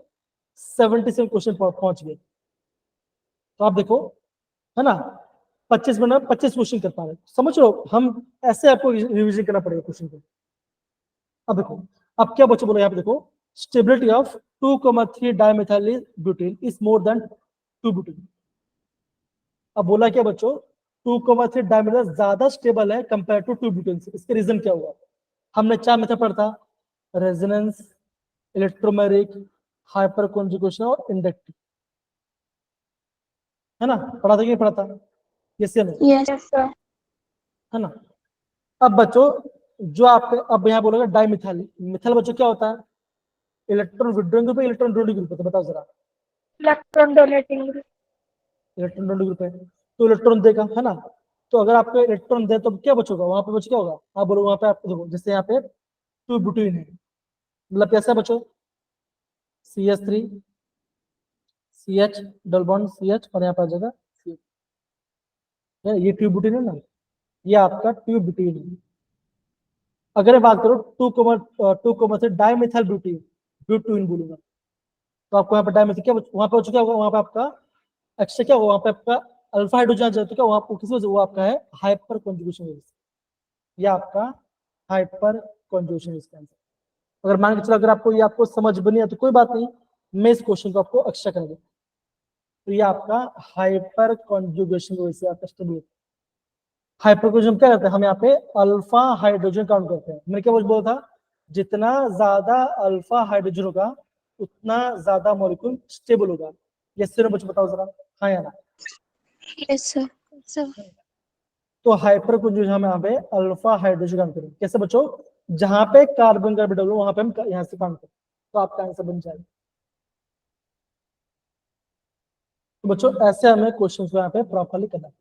77 क्वेश्चन पहुंच गए। तो आप देखो, है ना, 25 मिनट में 25 क्वेश्चन कर पा रहे, समझ लो। हम ऐसे आपको रिविजन करना पड़ेगा क्वेश्चन को। अब देखो, अब क्या बच्चों बोलो यहाँ पे देखो, stability of 2,3 dimethyl butane is more than 2 butane. अब बोला क्या बच्चों? 2,3 डाइमेथाइल ज्यादा स्टेबल है कंपेयर टू 2 ब्यूटेन से। इसके रीजन क्या हुआ? हमने 4 मेथड पढ़ा था, रेजोनेंस, इलेक्ट्रोमेरिक, हाइपर कॉन्जुगेशन और इंडक्टिव, है ना? पढ़ा था कि नहीं पढ़ा था? यस या नो? Yes, sir. है ना? अब बच्चों जो आप अब यहाँ बोलोगे डाइमिथाइल, मिथाइल बच्चों क्या होता है? इलेक्ट्रॉन विड्रॉइंग ग्रुप है, इलेक्ट्रॉन डोनेटिंग ग्रुप है? तो बताओ जरा। Electron donating group. Electron donating group है तो इलेक्ट्रॉन देगा, है ना? तो अगर आपको इलेक्ट्रॉन दे तो क्या बचोगा वहां पे? बच क्या होगा? आप बोलो वहां पे, आपको देखो जैसे यहाँ पे 2 ब्यूटेन है, मतलब कैसा बच्चों? CH3 CH double bond CH और यहाँ पर आ जाएगा CH, ये 2 ब्यूटेन है ना, ये आपका 2 ब्यूटेन है। अगर मैं बात करूँ 2 से डाइमिथाइल ब्यूटेन, ब्यूटेन बोलूंगा, तो आपको यहाँ पर डाइमिथाइल क्या वहां पे क्या होगा? वहां पे आपका एक्स्ट्रा क्या होगा? वहां पे आपका अल्फा हाइड्रोजन आ जाए तो क्या वहां पर किस वजह से? वो आपका है हाइपर कॉन्जुगेशन वजह से, ये आपका हाइपर कॉन्जुगेशन इसका आंसर। अगर मान के चलो अगर आपको ये आपको समझ बनी है तो कोई बात नहीं, मैं इस क्वेश्चन को आपको एक्स्ट्रा कर दूं। तो ये आपका हाइपर कॉन्जुगेशन वजह से आपका स्टेबल। हाइपर कॉन्जुगेशन क्या करते हैं? हम यहाँ पे अल्फा हाइड्रोजन काउंट करते हैं। मैंने क्या बोला था? जितना ज्यादा अल्फा हाइड्रोजन होगा उतना ज्यादा मॉलिक्यूल स्टेबल होगा। ये सिर्फ बच्चों बताओ जरा, हाँ या ना? Yes, sir. Sir. तो हाइपर कॉन्जुगेशन हम यहाँ पे अल्फा हाइड्रोजन काउंट करें कैसे बच्चों? जहां पे कार्बन का डबल वहां पे हम यहाँ से काउंट करें, तो आपका आंसर बन जाएगा। तो बच्चों ऐसे हमें क्वेश्चन को यहाँ पे प्रॉपरली करना है।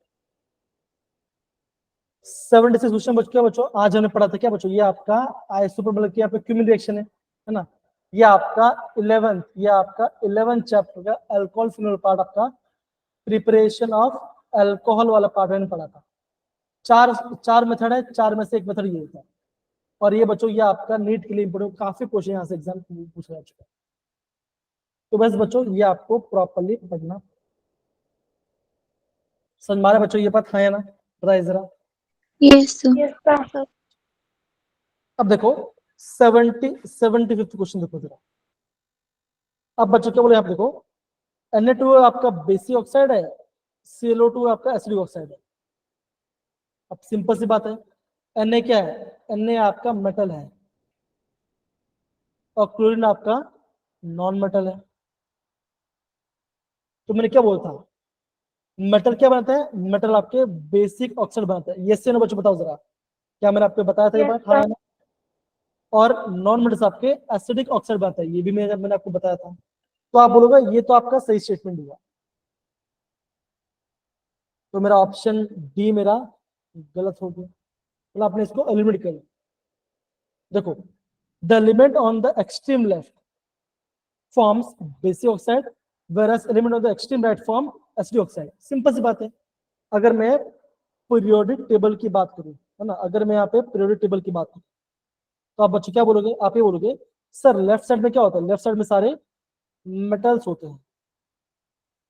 76 क्वेश्चन बच क्या बच्चों? आज हमने पढ़ा था क्या बच्चों? ये आपका आइसोप्रोप मतलब कि यहाँ पे क्यूमिन रिएक्शन है ना? ये आपका 11th चैप्टर का अल्कोहल फिनोल पार्ट, आपका प्रिपरेशन ऑफ अल्कोहल वाला पार्ट मैंने पढ़ा था। चार मेथड है, चार में से एक मेथड ये होता है। और ये बच्चों ये आपका नीट के लिए इंपोर्टेंट, काफी क्वेश्चन यहाँ से एग्जाम पूछा जा चुका है। तो बस बच्चों ये आपको प्रॉपरली पढ़ना। समझ मारे बच्चों ये बात, हाँ या ना? बताइए जरा। Yes, sir. Yes, sir. अब देखो 75th क्वेश्चन देखो जरा। अब बच्चों क्या बोले आप देखो, Na2 आपका बेसिक ऑक्साइड है, ClO2 आपका एसिडिक ऑक्साइड है। अब सिंपल सी बात है, Na क्या है? Na आपका मेटल है और क्लोरीन आपका नॉन मेटल है। तो मैंने क्या बोलता, मेटल क्या बनाता है? मेटल आपके बेसिक ऑक्साइड बनाता है। ये से ना बच्चों बताओ जरा, क्या मैंने आपको बताया था ये Yes, बात, हाँ या sir. ना? और नॉन मेटल्स आपके एसिडिक ऑक्साइड बनाता है, ये भी मैंने आपको बताया था। तो आप बोलोगे ये तो आपका सही स्टेटमेंट हुआ। तो मेरा ऑप्शन डी मेरा गलत हो गया, मतलब आपने इसको एलिमिनेट कर दिया। देखो, the element on the extreme left forms basic oxide whereas element of the extreme right form acidic oxide. Simple सी बात है। अगर मैं पीरियोडिक टेबल की बात करूं, है ना, अगर मैं यहाँ पे पीरियोडिक टेबल की बात करूं तो आप बच्चे क्या बोलोगे? आप ये बोलोगे सर लेफ्ट साइड में क्या होता है? लेफ्ट साइड में सारे मेटल्स होते हैं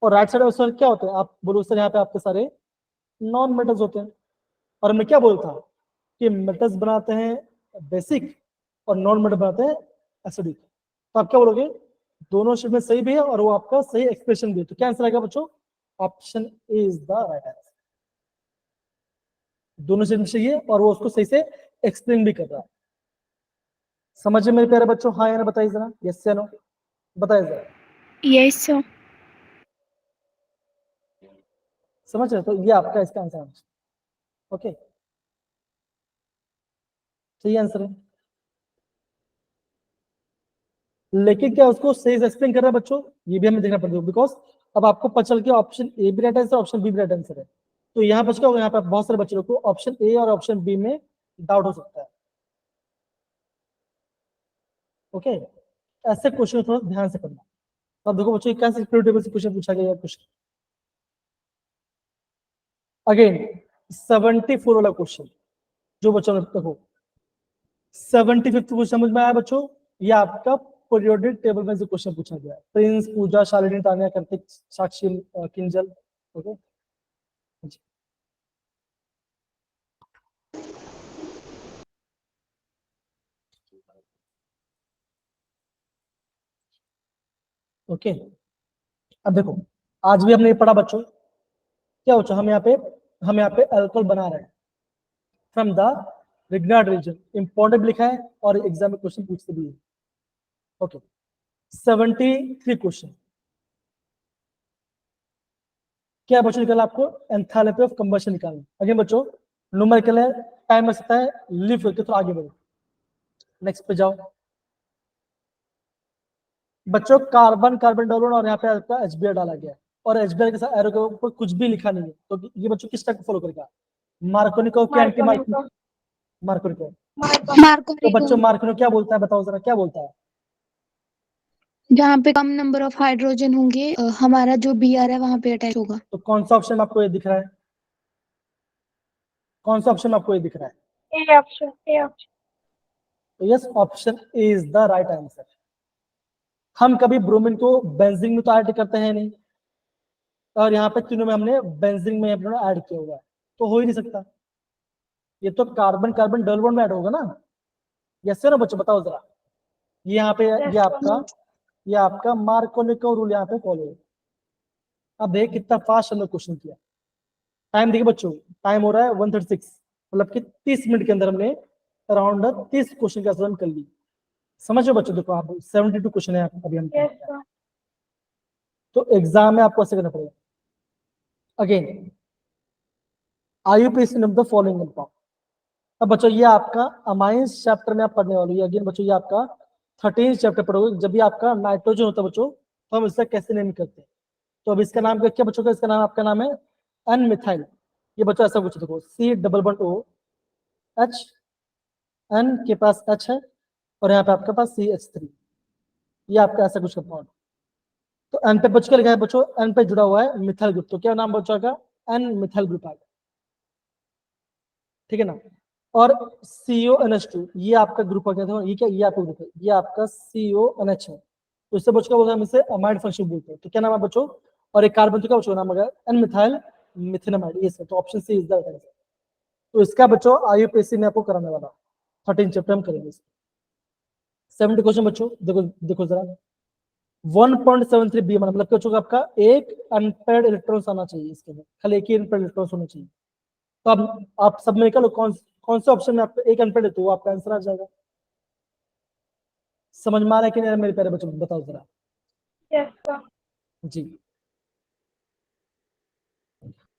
और राइट साइड में सर क्या होते हैं? आप बोलो सर यहाँ पे आपके सारे नॉन मेटल्स होते हैं। और मैं क्या बोलता हूँ कि मेटल्स बनाते हैं बेसिक और नॉन मेटल बनाते हैं एसिडिक। तो आप क्या बोलोगे? दोनों स्टेटमेंट सही भी है और वो आपका सही एक्सप्रेशन भी है। तो क्या आंसर आएगा बच्चों? Option a is the right answer. दोनों स्टेटमेंट सही है और वो उसको सही से एक्सप्लेन भी कर रहा है। समझे मेरे प्यारे बच्चों, हाँ या ना? बताइए जरा, यस या नो? बताइए जरा। Yes, sir. समझ रहे हो? तो ये आपका इसका आंसर है। ओके, सही आंसर है। लेकिन क्या उसको सही से एक्सप्लेन कर रहा है बच्चों, ये भी हमें देखना पड़ेगा, बिकॉज अब आपको पता चल के ऑप्शन ए भी राइट आंसर, ऑप्शन बी भी राइट आंसर है। तो यहाँ पर क्या होगा, यहाँ पर बहुत सारे बच्चों को ऑप्शन ए और ऑप्शन बी में डाउट हो सकता है। ओके, ऐसे क्वेश्चन थोड़ा ध्यान से करना। अब देखो बच्चों, कैसे टेबल से क्वेश्चन पूछा गया क्वेश्चन, अगेन 74 वाला क्वेश्चन जो बच्चों ने देखो 75th क्वेश्चन समझ में आया बच्चों? ये आपका पीरियोडिक टेबल में से क्वेश्चन पूछा गया है। प्रिंस, पूजा, शालिनी, तान्या, कार्तिक, साक्षी, किंजल। Okay, okay. अब देखो, आज भी हमने ये पढ़ा बच्चों, क्या बच्चों हम यहाँ पे अल्कोहल बना रहे हैं from the Grignard reason. Important लिखा है और एग्जाम में क्वेश्चन पूछते भी है। ओके, 73 क्वेश्चन क्या बच्चों निकाला आपको? एंथैल्पी ऑफ कंबशन निकालना। अगेन बच्चों, न्यूमेरिकल है, टाइम में सकता है, लिव करके तो आगे बढ़ो। नेक्स्ट पे जाओ बच्चों, कार्बन कार्बन डालो और यहाँ पे आपका HBr डाला गया है और HBr के साथ एरो के ऊपर कुछ भी लिखा नहीं है। तो ये बच्चों किस टाइप को फॉलो करेगा? मार्कोनिको की एंटी मार्कोनिको? मार्कोनिको। तो मार्कोनिको, बच्चों मार्कोनिको क्या बोलता है, बताओ जरा क्या बोलता है? जहाँ पे कम नंबर ऑफ हाइड्रोजन होंगे हमारा जो Br है वहां पे अटैच होगा। तो कौन सा ऑप्शन आपको ये दिख रहा है? कौन सा ऑप्शन आपको ये दिख रहा है? A option, a option. तो yes, option a is the right answer. हम कभी ब्रोमीन को बेंजीन में तो ऐड करते हैं नहीं, और यहाँ पे तीनों में हमने बेंजीन में अपना ऐड किया हुआ है, तो हो ही नहीं सकता। ये तो कार्बन कार्बन डबल बॉन्ड में ऐड होगा ना? यस ना बच्चों, बताओ जरा। ये यहाँ पे ये आपका मार्कोनिको रूल यहाँ पे फॉलो है। अब देख कितना फास्ट हमने क्वेश्चन किया। टाइम देखिए बच्चों, टाइम हो रहा है 136, मतलब कि 30 मिनट के अंदर हमने अराउंड 30 क्वेश्चन का आंसर कर ली। समझो बच्चों, देखो आप 72 क्वेश्चन है अभी हम यस सर। तो एग्जाम में आपको ऐसे करना पड़ेगा। Again, IUPAC number the following compound. अब बच्चों ये आपका अमाइंस चैप्टर में आप पढ़ने वाले हो। अगेन बच्चों ये आपका 13 चैप्टर पढ़ोगे। जब भी आपका नाइट्रोजन होता है बच्चों, तो हम इसका कैसे नेम करते हैं। तो अब इसका नाम क्या बच्चों का? इसका नाम आपका नाम है एन मिथाइल। ये बच्चों ऐसा कुछ देखो, C double bond O H, N के पास H है और यहाँ पे आपके पास CH3। ये आपका ऐसा कुछ कंपाउंड। तो एन पे बच के लिखा है बच्चों, एन पे जुड़ा हुआ है मिथाइल ग्रुप, तो क्या नाम बच्चों का? एन मिथाइल ग्रुप आ गया, ठीक है ना? और CONH2 ये आपका ग्रुप आ गया था। ये क्या? ये आपका ग्रुप है, ये आपका CONH है। तो इससे बच्चों क्या बोलते हैं? हम इसे अमाइड फंक्शन बोलते हैं। तो क्या नाम है बच्चों? और एक कार्बन तो क्या बच्चों नाम आ गया? N methyl methanamide. ये तो option C is the right answer. तो इसका बच्चों आईयूपीएससी में आपको कराने वाला 13 चैप्टर हम करेंगे। 70 क्वेश्चन बच्चों, देखो देखो जरा 1.73 बी मतलब क्या बच्चों? आपका एक अनपेयर्ड इलेक्ट्रॉन्स आना चाहिए इसके अंदर, खाली एक ही अनपेयर्ड इलेक्ट्रॉन्स होना चाहिए। तो अब आप सब में निकालो कौन से ऑप्शन में आपको एक अनपेयर्ड है, तो वो आपका आंसर आ जाएगा। समझ में आ रहा है कि नहीं मेरे प्यारे बच्चों? बताओ जरा। Yes sir. जी,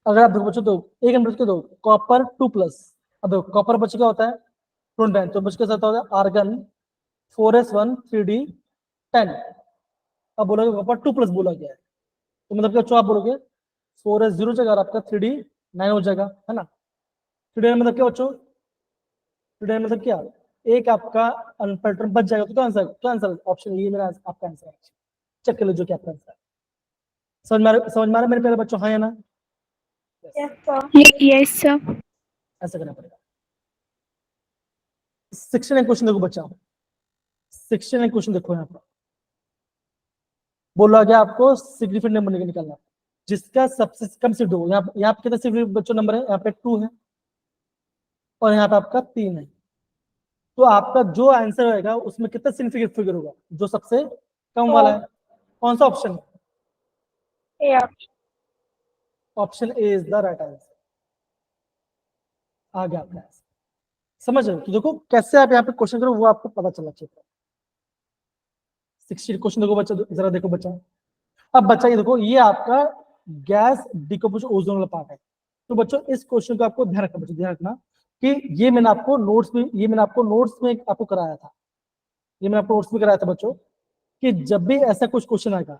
अगर आप देखो बच्चों, तो एक नंबर के दो कॉपर 2+। अब देखो कॉपर बच्चों क्या होता है? 29, तो बच्चों के साथ होता है आर्गन 4s1 3d10। अब बोलोगे कॉपर 2+ बोला गया है, तो मतलब क्या बच्चों आप बोलोगे 4s0 हो जाएगा और आपका 3d9 हो जाएगा, है ना? 3d9 मतलब क्या बच्चों? 3d9 मतलब क्या? एक आपका अनपेल्ट्रन बच जाएगा। तो क्या आंसर? ऑप्शन ये मेरा आपका आंसर है। चेक कर लो जो कि आपका आंसर है। समझ में आ रहा है मेरे प्यारे बच्चों? हाँ या ना? Yes sir. Yes sir. ऐसा करना पड़ेगा। 69 क्वेश्चन देखो बच्चा, 69 क्वेश्चन देखो यहाँ पर बोला गया आपको सिग्निफिकेंट नंबर निकालना, जिसका सबसे कम से 2। यहाँ पे कितने सिग्निफिकेंट बच्चों नंबर है? यहाँ पे 2 है और यहाँ पे आपका 3 है। तो आपका जो आंसर होगा उसमें कितना सिग्निफिकेंट फिगर होगा? जो सबसे कम वाला है। कौन सा ऑप्शन है? A option. Option a is the right answer. आ गया आपका आंसर। समझ रहे हो? तो देखो कैसे आप यहाँ पे क्वेश्चन करो वो आपको पता चलना चाहिए। 60 क्वेश्चन देखो बच्चा, जरा देखो बच्चा। अब बच्चा ये देखो, ये आपका गैस डिकम्पोज ओजोन वाला पार्ट है। तो बच्चों इस क्वेश्चन को आपको ध्यान रखना, बच्चों ध्यान रखना कि ये मैंने आपको नोट्स में आपको कराया था, ये मैंने आपको नोट्स में कराया था बच्चों, कि जब भी ऐसा कुछ क्वेश्चन आएगा,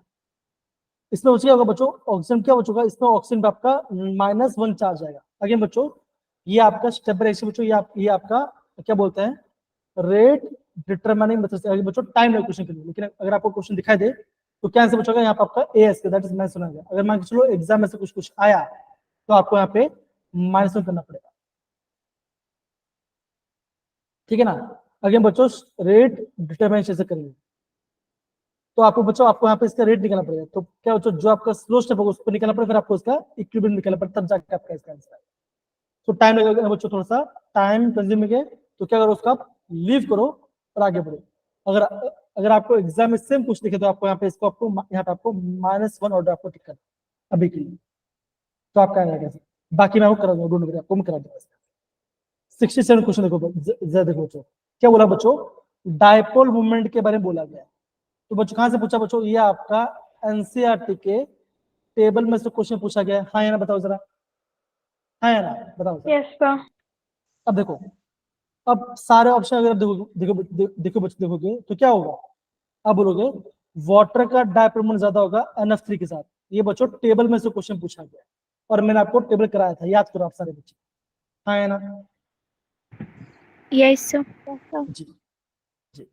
इसमें क्या होगा बच्चों, ऑक्सीजन क्या हो चुका है, इसमें ऑक्सीजन पे आपका -1 चार्ज आएगा। अगेन बच्चों ये आपका स्टेप बाय स्टेप बच्चों, ये आपका क्या बोलते हैं, रेट डिटरमाइनिंग मेथड से बच्चों टाइम है क्वेश्चन के लिए। लेकिन अगर आपको क्वेश्चन दिखाई दे तो क्या आंसर बचेगा, यहाँ पे आपका एएस दैट इज माइनस 1 अगर मान के चलो एग्जाम में से कुछ आया तो आपको यहाँ पे -1 करना पड़ेगा, ठीक है ना। अगेन बच्चों रेट डिटरमाइनेशन से करेंगे तो आपको बच्चों यहाँ पे इसका रेट निकालना पड़ेगा। तो क्या बच्चों जो आपका स्लो स्टेप होगा उसको निकालना पड़ेगा, फिर आपको इसका इक्विलिब्रियम निकालना पड़ेगा, तब जाके आपका इसका आंसर आएगा। तो टाइम लगेगा बच्चों, थोड़ा सा टाइम कंज्यूमिंग है, तो क्या करो उसका लीव करो और आगे बढ़ो। अगर अगर आपको एग्जाम में सेम कुछ दिखे तो आपको यहाँ पे यहाँ पे आपको -1 ऑर्डर आपको टिक करना अभी के लिए, तो आपका आएगा कैसे। बाकी मैं आपको करा दूंगा, डोंट वरी, आपको मैं करा दूंगा। 67 क्वेश्चन देखो जरा देखो बच्चों, क्या बोला बच्चों, डायपोल मूवमेंट के बारे में बोला गया है। तो बच्चों कहां से पूछा बच्चों, ये आपका एनसीईआरटी के टेबल में से क्वेश्चन पूछा गया है। हाँ या ना बताओ जरा, हाँ या ना बताओ जरा। Yes, sir. अब देखो, अब सारे ऑप्शन अगर देखो बच्चों देखोगे तो क्या होगा, अब बोलोगे वाटर का डायपोल मोमेंट ज्यादा होगा NF3 के साथ। ये बच्चों टेबल में से क्वेश्चन पूछा गया है और मैंने आपको टेबल कराया था, याद करो आप सारे बच्चे, हाँ या ना। Yes sir. Yes, sir. जी जी।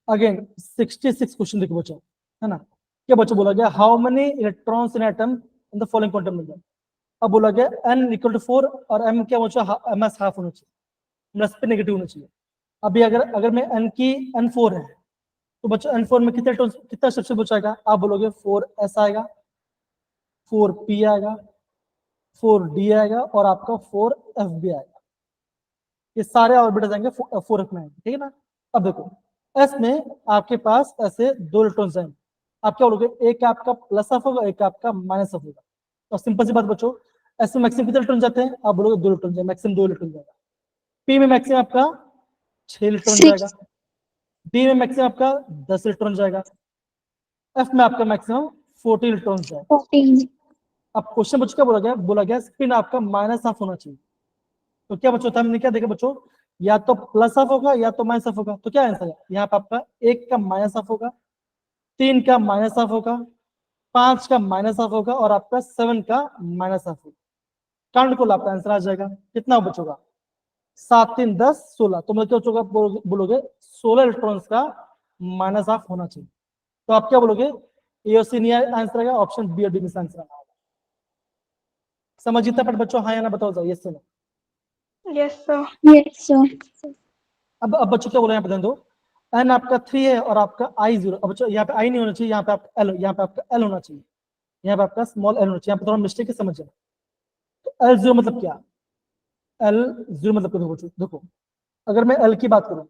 अगेन 66 क्वेश्चन देखो बच्चों, है ना। क्या बच्चों बोला गया, how many electrons in atom in the following quantum number. अब बोला गया n इक्वल टू 4 और m क्या बच्चों, ms हाफ होना चाहिए, स्पिन नेगेटिव होना चाहिए। अभी अगर मैं n की n4 है तो बच्चों n4 में कितना स्ट्रक्चर बचाएगा, आप बोलोगे 4s आएगा, 4p आएगा, 4d आएगा और आपका 4f भी आएगा। ये सारे ऑर्बिटल्स आएंगे 4f में, ठीक है ना। अब देखो s में आपके पास ऐसे 2 इलेक्ट्रॉन्स हैं, आप क्या बोलोगे, एक आपका प्लस ऑफ होगा, एक आपका माइनस ऑफ होगा। तो सिंपल सी बात बच्चों, s में मैक्सिमम कितने इलेक्ट्रॉन जाते हैं, आप बोलोगे 2 इलेक्ट्रॉन जाएंगे, मैक्सिमम 2 इलेक्ट्रॉन जाएगा। p में मैक्सिमम आपका 6 इलेक्ट्रॉन जाएगा, d में मैक्सिमम आपका 10 इलेक्ट्रॉन जाएगा, f में आपका मैक्सिमम 40 इलेक्ट्रॉन जाएगा। 14। अब क्वेश्चन बच्चों क्या बोला गया स्पिन आपका माइनस ऑफ होना चाहिए। तो क्या बच्चों था, हमने क्या देखा बच्चों, या तो प्लस ऑफ होगा या तो माइनस ऑफ होगा। तो क्या आंसर है, यहाँ पे आपका 1 का माइनस ऑफ होगा, 3 का माइनस ऑफ होगा, 5 का माइनस ऑफ होगा और आपका 7 का माइनस ऑफ होगा। काउंट को आपका आंसर आ जाएगा, कितना बचोगा, 7 3 10 16। तो मतलब क्या होगा, बोलोगे 16 इलेक्ट्रॉन्स का माइनस ऑफ होना चाहिए। तो आप क्या बोलोगे, ए और सी नहीं आंसर आएगा, ऑप्शन बी और डी में से आंसर आना होगा। समझ इतना पर बच्चों, हाँ या ना बताओ जरा, यस से no. Yes, sir. Yes sir. अब बच्चों क्या बोला, यहाँ पे ध्यान दो, एन आपका 3 है और आपका आई 0। अब बच्चों यहाँ पे आई नहीं होना चाहिए, यहाँ पे आपका एल, यहाँ पे आपका एल होना चाहिए, यहाँ पे आपका स्मॉल एल होना चाहिए। यहाँ पे थोड़ा मिस्टेक है, समझ जाना। तो एल 0 मतलब क्या, एल 0 मतलब क्या, देखो अगर मैं एल की बात करूं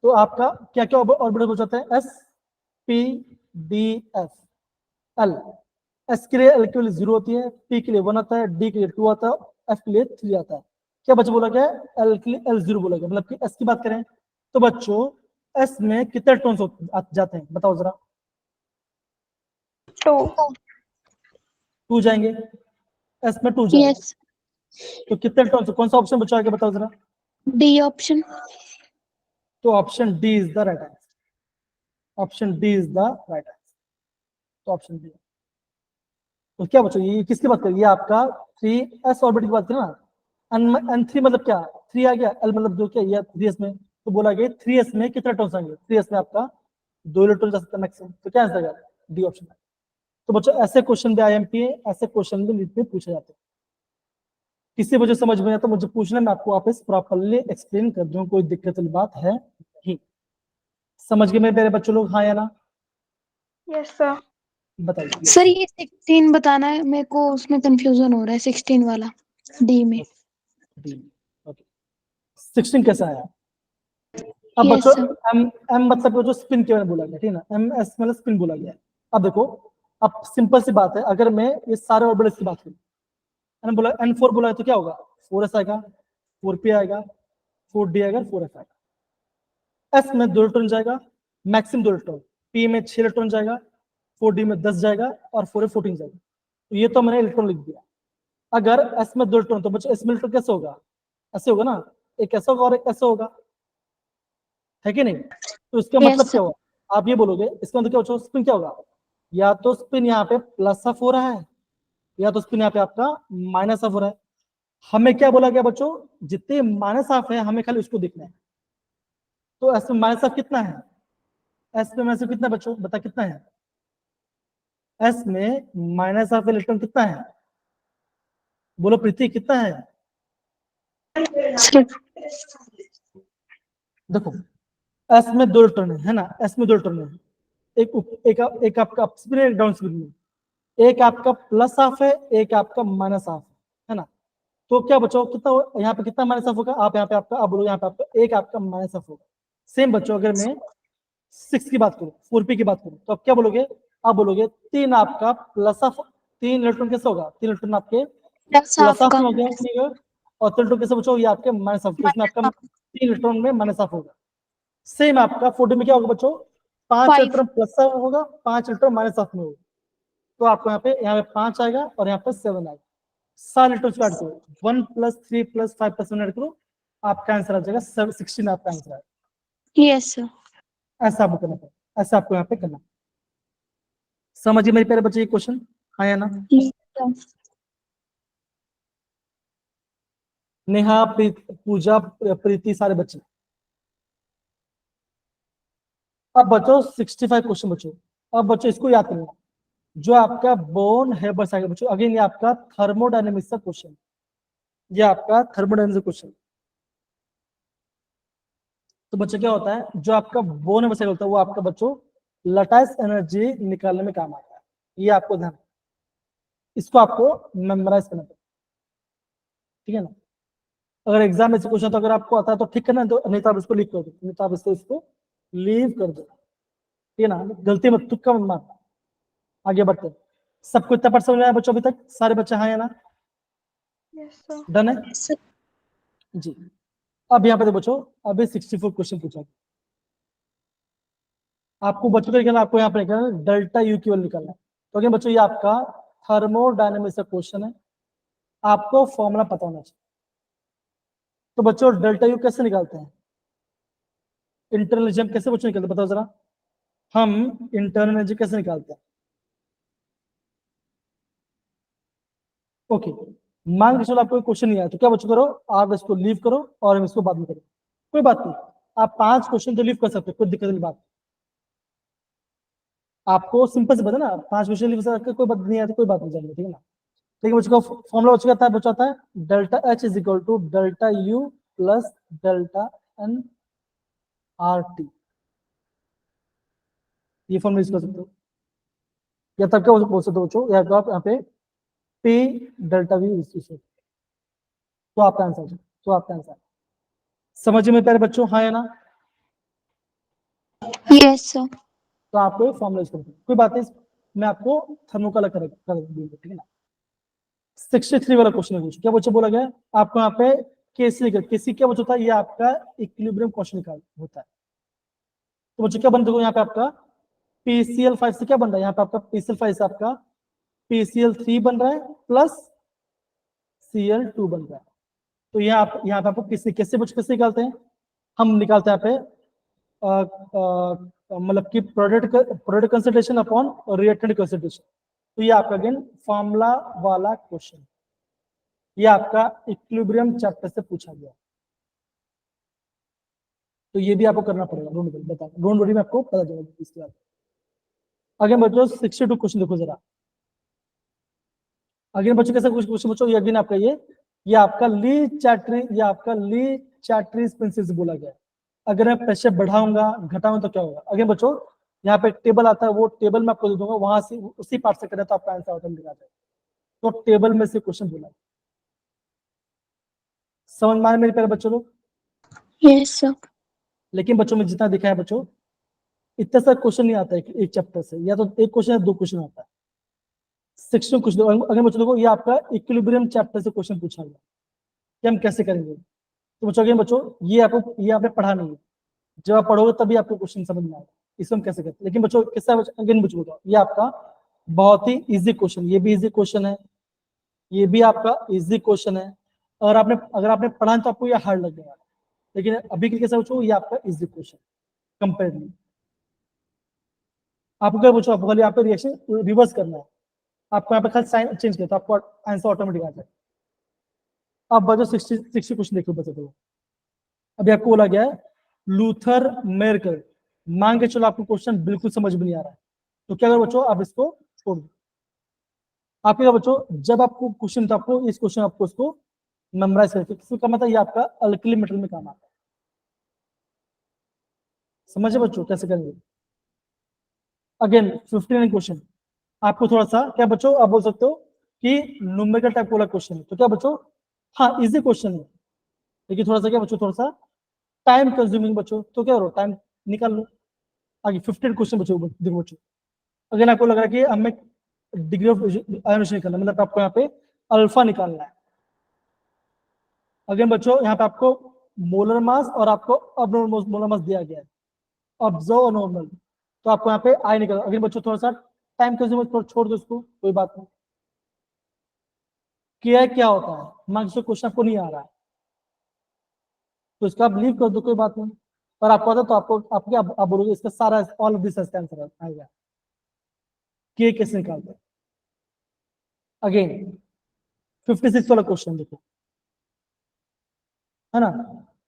तो आपका क्या क्या ऑर्बिटल हो जाता है, S P D F L. S के लिए एल के लिए 0 होती है, पी के लिए 1 आता है, डी के लिए 2 आता है, एफ के लिए 3 आता है। क्या बच्चों बोला गया, एल के लिए एल 0 बोला गया, मतलब कि एस की बात करें तो बच्चों एस में कितने टोन्स जाते हैं बताओ जरा, 2. 2 जाएंगे, एस में 2 जाएंगे। यस। तो कितने टोन्स, कौन सा ऑप्शन बचा है बताओ जरा। D option. तो option d is the right answer, option d is the right answer. तो ऑप्शन डी। तो क्या बच्चों ये किसकी बात करें, ये आपका 3s ऑर्बिट की बात करें ना। n3 मतलब क्या, 3 आ गया, l मतलब जो क्या, ये 3s में। तो बोला गया 3s में कितने इलेक्ट्रॉन्स आएंगे, 3s में आपका 2 इलेक्ट्रॉन जा सकता है मैक्सिमम। तो क्या आंसर आएगा, डी ऑप्शन। तो बच्चों ऐसे क्वेश्चन भी IMP, ऐसे क्वेश्चन भी नीट में पूछे जाते हैं। किसी वजह समझ में आया तो मुझे पूछना, मैं आपको वापस प्रॉपरली एक्सप्लेन कर दूं, कोई दिक्कत वाली बात है नहीं। समझ गए मेरे प्यारे बच्चों लोग, हाँ या ना Yes, sir. बताइए। सर ये 16 बताना है, मेरे को उसमें कंफ्यूजन हो रहा है 16 वाला डी में। ओके 16 कैसा आया। अब यस बच्चों सर। एम मतलब जो स्पिन के बारे में बोला गया, ठीक है ना, एम एस मतलब स्पिन बोला गया है। अब देखो, अब सिंपल सी बात है, अगर मैं ये सारे ऑर्बिटल्स की बात करूं, मैंने बोला n4 बोला है तो क्या होगा, 4s आएगा, 4p आएगा, 4d आएगा, 4f आएगा। s में 2 इलेक्ट्रॉन जाएगा, मैक्सिमम 2 इलेक्ट्रॉन, p में 6 इलेक्ट्रॉन जाएगा, 4d में 10 जाएगा और 4 14 जाएगा। तो ये तो मैंने इलेक्ट्रॉन लिख दिया। अगर s में 2 इलेक्ट्रॉन, तो बच्चों s में इलेक्ट्रॉन कैसे होगा, ऐसे होगा ना, एक ऐसा होगा और एक ऐसा होगा, है कि नहीं? तो इसका Yes, मतलब sir. क्या होगा, आप ये बोलोगे इसका मतलब क्या होगा, स्पिन क्या होगा, या तो स्पिन यहाँ पे प्लस ऑफ हो रहा है या तो स्पिन यहाँ पे आपका माइनस ऑफ हो रहा है। हमें क्या बोला गया बच्चों, जितने माइनस ऑफ है हमें खाली उसको देखना है। तो एस में माइनस ऑफ कितना है, एस में माइनस ऑफ कितना है बच्चों, बता कितना है, एस में माइनस ऑफ इलेक्ट्रॉन कितना है, बोलो प्रीति कितना है। Sir. देखो एस में 2 इलेक्ट्रॉन है ना, एस में 2 इलेक्ट्रॉन है, एक आपका अप स्पिन है, एक डाउन स्पिन है, एक आपका प्लस ऑफ है, एक आपका माइनस ऑफ है ना। तो क्या बच्चों कितना यहाँ पे कितना माइनस ऑफ होगा, आप यहाँ पे आपका आप बोलो यहाँ पे आपका एक आपका माइनस ऑफ होगा। सेम बच्चों अगर मैं 6 की बात करूँ, 4p की बात करूँ, तो आप क्या बोलोगे, आप बोलोगे 3 आपका प्लस ऑफ, 3 इलेक्ट्रॉन कैसे होगा, 3 इलेक्ट्रॉन आपके Plus half प्लस ऑफ का. में हो गया, ठीक है, और 3 इलेक्ट्रॉन कैसे बच्चों, ये आपके माइनस ऑफ, तो इसमें आपका 3 इलेक्ट्रॉन में माइनस ऑफ होगा। सेम आपका 4d में क्या होगा बच्चों, 5 Five. इलेक्ट्रॉन प्लस ऑफ होगा, 5 इलेक्ट्रॉन माइनस ऑफ में होगा। तो आपको यहाँ पे 5 आएगा और यहाँ पे 7 आएगा। सारे इलेक्ट्रॉन काट करो, 1 प्लस 3 प्लस 5 प्लस 7 ऐड करो, आपका आंसर आ जाएगा 16 आपका आंसर आएगा। Yes, sir. ऐसा आपको करना पड़ेगा, ऐसा आपको यहाँ पे करना। समझिए मेरे प्यारे बच्चे ये क्वेश्चन, हाँ या ना। Yes, sir. नेहा, पूजा, प्रीति, सारे बच्चे। अब बच्चों 65 क्वेश्चन बच्चों, अब बच्चों इसको याद करना, जो आपका बोन हेबर्स आएगा बच्चों, अगेन ये आपका थर्मोडायनेमिक्स का क्वेश्चन, ये आपका थर्मोडायनेमिक्स क्वेश्चन। तो बच्चों क्या होता है, जो आपका बोन हेबर्स होता है वो आपका बच्चों लटाइस एनर्जी निकालने में काम आता है, ये आपको ध्यान, इसको आपको मेमोराइज करना पड़ेगा, ठीक है ना। अगर एग्जाम में से क्वेश्चन तो अगर आपको आता है तो ठीक है ना, तो नहीं तो आप इसको लीव कर दो, नहीं तो आप इसको लीव कर दो, ठीक है ना, गलती मत, तुक्का मत मारना। आगे बढ़ते हैं, सबको इतना पढ़ समझ में आया बच्चों अभी तक, सारे बच्चे हाँ या ना, Yes, sir. डन है Yes, sir. जी। अब यहाँ पे तो बच्चों अभी 64 क्वेश्चन पूछा, आपको बच्चों का निकालना, आपको यहाँ पे निकालना डेल्टा यू की वैल्यू निकालना है। तो अगेन बच्चों ये आपका थर्मोडायनेमिक्स का क्वेश्चन है, आपको फॉर्मूला पता होना चाहिए। तो बच्चों डेल्टा यू कैसे निकालते हैं, इंटरनल एनर्जी हम कैसे बच्चों निकालते हैं, बताओ जरा, हम इंटरनल एनर्जी कैसे निकालते हैं। ओके, मान के चलो आपको क्वेश्चन नहीं आया, तो क्या बच्चों करो, आप इसको लीव करो और हम इसको बाद में करें, कोई बात नहीं, आप 5 क्वेश्चन तो लीव कर सकते हो, कोई दिक्कत नहीं बात, आपको सिंपल से बता ना, 5 क्वेश्चन लीव कर सकते, कोई बात नहीं आती, कोई बात नहीं जाएगी, ठीक है ना। लेकिन बच्चों का फॉर्मूला बच्चों का बच्चा आता है delta H is equal to delta U plus delta N R T, ये फॉर्मूला यूज कर सकते हो, या तब क्या बोल सकते हो बच्चों, या तो आप यहाँ पे पी डेल्टा वी यूज, तो आपका आंसर, तो आपका आंसर समझिए मेरे प्यारे बच्चों, हाँ या ना। Yes, sir. तो आपको ये फॉर्मूला यूज करते हैं, कोई बात नहीं, मैं आपको थर्मोकलर कर दूंगा, ठीक है ना। 63 वाला क्वेश्चन है, क्या बच्चों बोला गया आपको यहाँ पे, केसी क्या बच्चों था, ये आपका इक्विलिब्रियम क्वेश्चन निकाल होता है। तो बच्चों क्या बन देखो यहाँ पे आपका PCl5 से क्या बन रहा है, यहाँ पे आपका PCl5 से आपका PCl3 बन रहा है प्लस Cl2 बन रहा है। तो यहाँ पे आपको कैसे बच्चों कैसे निकालते हैं, हम निकालते हैं यहाँ पे मतलब कि product concentration upon reactant concentration. तो ये आपका अगेन फॉर्मूला वाला क्वेश्चन, ये आपका इक्विलिब्रियम चैप्टर से पूछा गया, तो ये भी आपको करना पड़ेगा, डोंट वरी, मैं आपको पता चलेगा इसके बाद। अगेन बच्चों 62 क्वेश्चन देखो जरा, अगेन बच्चों कैसा क्वेश्चन बच्चों, ये अगेन आपका ये आपका ली चैटरीज प्रिंसिपल से बोला गया है। अगर मैं प्रेशर बढ़ाऊंगा घटाऊंगा तो क्या होगा, अगेन बच्चों यहाँ पे टेबल आता है, वो टेबल मैं आपको दे दूंगा, वहां से उसी पार्ट से करें तो आपका आंसर ऑटोमेटिक आ जाएगा। तो टेबल में से क्वेश्चन बोला, समझ में आए मेरे प्यारे बच्चों लोग। Yes, sir. लेकिन बच्चों में जितना दिखा है बच्चों, इतना सा क्वेश्चन नहीं आता है एक चैप्टर से, या तो एक क्वेश्चन या 2 क्वेश्चन आता है। 16 क्वेश्चन अगर बच्चों देखो, ये आपका इक्विलिब्रियम चैप्टर से क्वेश्चन पूछा गया कि हम कैसे करेंगे। तो बच्चों ये आपने पढ़ा नहीं है, जब आप पढ़ोगे तभी आपको क्वेश्चन समझ में आएगा। इसको हम कैसे करते हैं। लेकिन बच्चों किसका अगेन बच्चों बताओ, ये आपका बहुत ही इजी क्वेश्चन, ये भी इजी क्वेश्चन है, ये भी आपका इजी क्वेश्चन है। और आपने अगर आपने पढ़ा है तो आपको ये हार्ड लगेगा, लेकिन अभी के कैसे बच्चों ये आपका इजी क्वेश्चन कंपेरेटिवली। आपको क्या पूछो, आपको खाली यहाँ पे रिएक्शन रिवर्स करना है, आपको यहाँ पे खाली साइन चेंज करता है, आपको आंसर ऑटोमेटिक आ जाए। अब बचो 60 क्वेश्चन देखो बच्चों को। अभी आपको बोला गया है लूथर मेरकल, मान के चलो आपको क्वेश्चन बिल्कुल समझ में नहीं आ रहा है, तो क्या करो बच्चों, आप इसको छोड़ दो। आप क्या बच्चों, जब आपको क्वेश्चन तो आपको इस क्वेश्चन आपको इसको मेमोराइज करके, किसी का मतलब ये आपका अल्कली मेटल में काम आता है। समझे बच्चों कैसे करेंगे। अगेन 59 क्वेश्चन, आपको थोड़ा सा क्या बच्चों आप बोल सकते हो कि न्यूमेरिकल टाइप वाला क्वेश्चन है, तो क्या बच्चों हाँ इजी क्वेश्चन है, लेकिन थोड़ा सा क्या बच्चों थोड़ा सा टाइम कंज्यूमिंग बच्चों, तो क्या करो टाइम निकाल लो। आगे 15 क्वेश्चन बच्चों देखो बच्चों, अगर आपको लग रहा है कि हमें डिग्री ऑफ आयोनेशन करना, मतलब आपको यहाँ पे अल्फा निकालना है। अगेन बच्चों यहाँ पे आपको मोलर मास और आपको अबनॉर्मल मोलर मास दिया गया है, ऑब्जर्व नॉर्मल, तो आपको यहाँ पे आई निकल। अगेन बच्चों थोड़ा सा टाइम कंज्यूमर, थोड़ा छोड़ दो इसको, कोई बात नहीं। क्या होता है, मान लीजिए क्वेश्चन आपको नहीं आ रहा है तो इसका आप लीव कर दो, कोई बात नहीं। और आपको आता तो आपको आपके आप बोलोगे इसका सारा ऑल ऑफ दिस आंसर आएगा, के कैसे निकालते हैं। अगेन 56 वाला क्वेश्चन देखो, है ना।